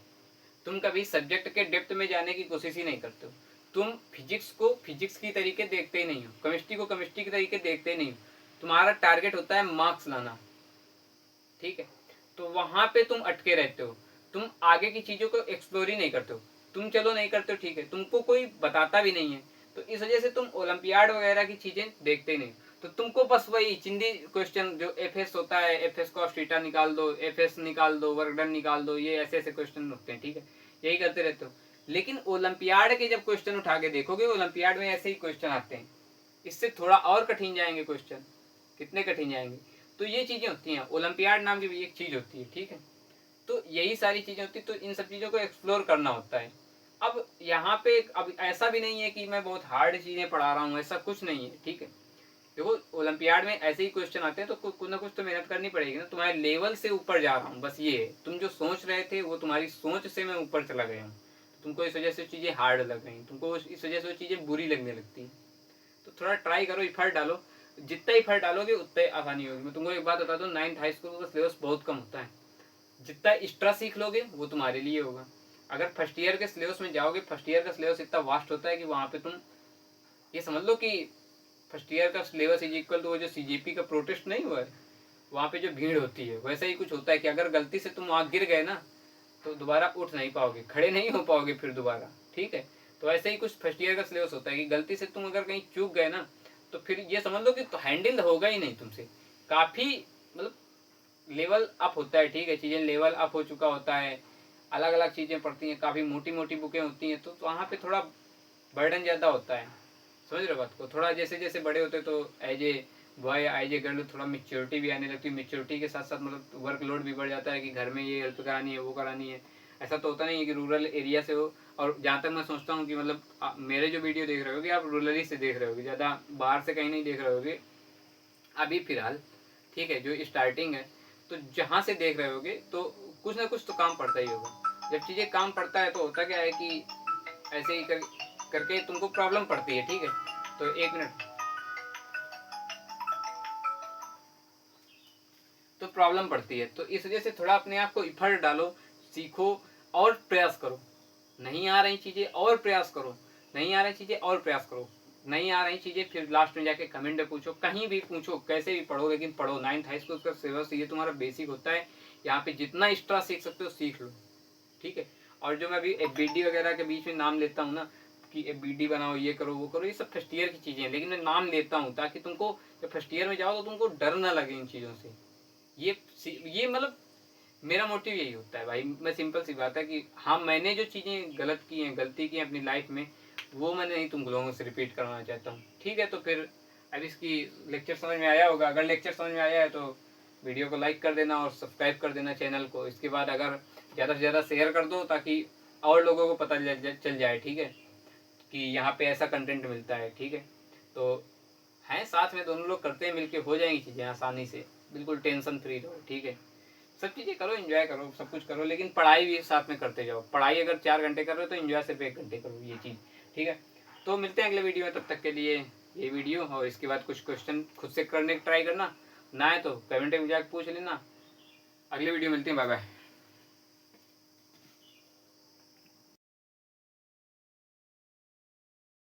तुम कभी सब्जेक्ट के डेप्थ में जाने की कोशिश ही नहीं करते हो। तुम फिजिक्स को फिजिक्स की तरीके देखते ही नहीं हो, केमिस्ट्री को केमिस्ट्री के तरीके देखते ही नहीं हो। तुम्हारा टारगेट होता है मार्क्स लाना, ठीक है। तो वहां पे तुम अटके रहते हो, तुम आगे की चीजों को एक्सप्लोर ही नहीं करते हो। तुम चलो नहीं करते हो, ठीक है, तुमको कोई बताता भी नहीं है, तो इस वजह से तुम ओलंपियाड वगैरह की चीजें देखते ही नहीं। तो तुमको बस वही चिंदी क्वेश्चन जो एफ एस होता है, एफ एस कॉस थीटा निकाल दो, एफ एस निकाल दो, वर्क डन निकाल दो, ये ऐसे ऐसे क्वेश्चन होते हैं, ठीक है, यही करते रहते हो। लेकिन ओलंपियाड के जब क्वेश्चन उठा के देखोगे, ओलंपियाड में ऐसे ही क्वेश्चन आते हैं, इससे थोड़ा और कठिन जाएंगे क्वेश्चन, कितने कठिन जाएंगे। तो ये चीजें होती हैं, ओलंपियाड नाम की भी एक चीज होती है, ठीक है। तो यही सारी चीजें होती है, तो इन सब चीजों को एक्सप्लोर करना होता है। अब यहाँ पे अब ऐसा भी नहीं है कि मैं बहुत हार्ड चीजें पढ़ा रहा हूँ, ऐसा कुछ नहीं है, ठीक है। देखो ओलंपियाड में ऐसे ही क्वेश्चन आते हैं, तो कुछ ना कुछ तो मेहनत करनी पड़ेगी ना। तुम्हारे लेवल से ऊपर जा रहा हूँ, बस ये है। तुम जो सोच रहे थे वो तुम्हारी सोच से मैं ऊपर चला गया हूँ, तुमको इस वजह से चीजें हार्ड लग रही, तुमको इस वजह से वो चीजें बुरी लगने लगती हैं। तो थोड़ा ट्राई करो, इफर्ट डालो, जितना इफर्ट डालोगे उतना ही आसानी होगी। मैं तुमको एक बात बता दूं, 9th हाई स्कूल का सिलेबस बहुत कम होता है। जितना एक्स्ट्रा सीख लोगे वो तुम्हारे लिए होगा। अगर फर्स्ट ईयर के सिलेबस में जाओगे, फर्स्ट ईयर का सिलेबस इतना वास्ट होता है कि वहाँ पे तुम ये समझ लो कि फर्स्ट ईयर का सिलेबस इज इक्वल टू वो जो सीजेपी का प्रोटेस्ट नहीं हुआ है, वहाँ पे जो भीड़ होती है, वैसा ही कुछ होता है कि अगर गलती से तुम वहाँ गिर गए ना, तो दोबारा उठ नहीं पाओगे, खड़े नहीं हो पाओगे फिर दोबारा, ठीक है। तो ऐसे ही कुछ फर्स्ट ईयर का सिलेबस होता है कि गलती से तुम अगर कहीं चूक गए ना, तो फिर ये समझ लो कि तो हैंडल होगा ही नहीं तुमसे। काफ़ी मतलब लेवल अप होता है, ठीक है, चीज़ें लेवल अप हो चुका होता है, अलग अलग चीज़ें पढ़ती हैं, काफ़ी मोटी मोटी बुकें होती हैं, तो वहाँ पे थोड़ा बर्डन ज़्यादा होता है, समझ रहे हो बात को। थोड़ा जैसे जैसे बड़े होते तो as a boy as a girl थोड़ा मेच्योरिटी भी आने लगती है, मेच्योरिटी के साथ साथ मतलब वर्कलोड भी बढ़ जाता है कि घर में ये हेल्प करानी है, वो करानी है, ऐसा तो होता नहीं है कि रूरल एरिया से हो। और जहाँ तक मैं सोचता हूँ कि मतलब मेरे जो वीडियो देख रहे होगे आप रूरली से देख रहे होगे, ज़्यादा बाहर से कहीं नहीं देख रहे होगे अभी फ़िलहाल, ठीक है, जो स्टार्टिंग है। तो जहाँ से देख रहे होगे तो कुछ ना कुछ तो काम पड़ता ही होगा। जब चीज़ें काम पड़ता है तो होता क्या है कि ऐसे ही करके तुमको प्रॉब्लम पड़ती है, ठीक है। तो 1 मिनट, तो प्रॉब्लम पड़ती है, तो इस वजह से थोड़ा अपने आप को इफर्ट डालो, सीखो और प्रयास करो। नहीं आ रही चीज़ें और प्रयास करो, नहीं आ रही चीज़ें और प्रयास करो, नहीं आ रही चीज़ें फिर लास्ट में जाके कमेंट में पूछो, कहीं भी पूछो, कैसे भी पढ़ो, लेकिन पढ़ो। 9th हाई स्कूल का सिलेबस ये तुम्हारा बेसिक होता है। यहाँ पे जितना एक्स्ट्रा सीख सकते हो सीख लो, ठीक है। और जो मैं अभी एफबीडी वगैरह के बीच में नाम लेता हूँ ना कि एफबीडी बनाओ, ये करो वो करो, ये सब फर्स्ट ईयर की चीज़ें हैं, लेकिन मैं नाम लेता हूँ ताकि तुमको जब फर्स्ट ईयर में जाओ तो तुमको डर ना लगे इन चीज़ों से। ये मतलब मेरा मोटिव यही होता है भाई। मैं सिंपल सी बात है कि हाँ, मैंने जो चीज़ें गलत की हैं, गलती की हैं अपनी लाइफ में, वो मैं नहीं तुम लोगों से रिपीट करवाना चाहता हूँ, ठीक है। तो फिर अब इसकी लेक्चर समझ में आया होगा। अगर लेक्चर समझ में आया है तो वीडियो को लाइक कर देना और सब्सक्राइब कर देना चैनल को। इसके बाद अगर ज़्यादा से ज़्यादा शेयर कर दो ताकि और लोगों को पता चल जाए, ठीक है, कि यहाँ पे ऐसा कंटेंट मिलता है, ठीक है। तो हैं साथ में, दोनों लोग करते हैं, मिलके हो जाएंगी चीज़ें आसानी से, बिल्कुल टेंशन फ्री रहो, ठीक है। सब चीज़ें करो, एंजॉय करो, सब कुछ करो, लेकिन पढ़ाई भी साथ में करते जाओ। पढ़ाई अगर 4 घंटे कर रहे हो तो एंजॉय सिर्फ 1 घंटे करो, ये चीज़, ठीक है। तो मिलते हैं अगले वीडियो में, तब तक के लिए ये वीडियो, और इसके बाद कुछ क्वेश्चन खुद से करने की ट्राई करना, ना है तो कमेंट में जाकर पूछ लेना। अगले वीडियो मिलते हैं, बाय बाय।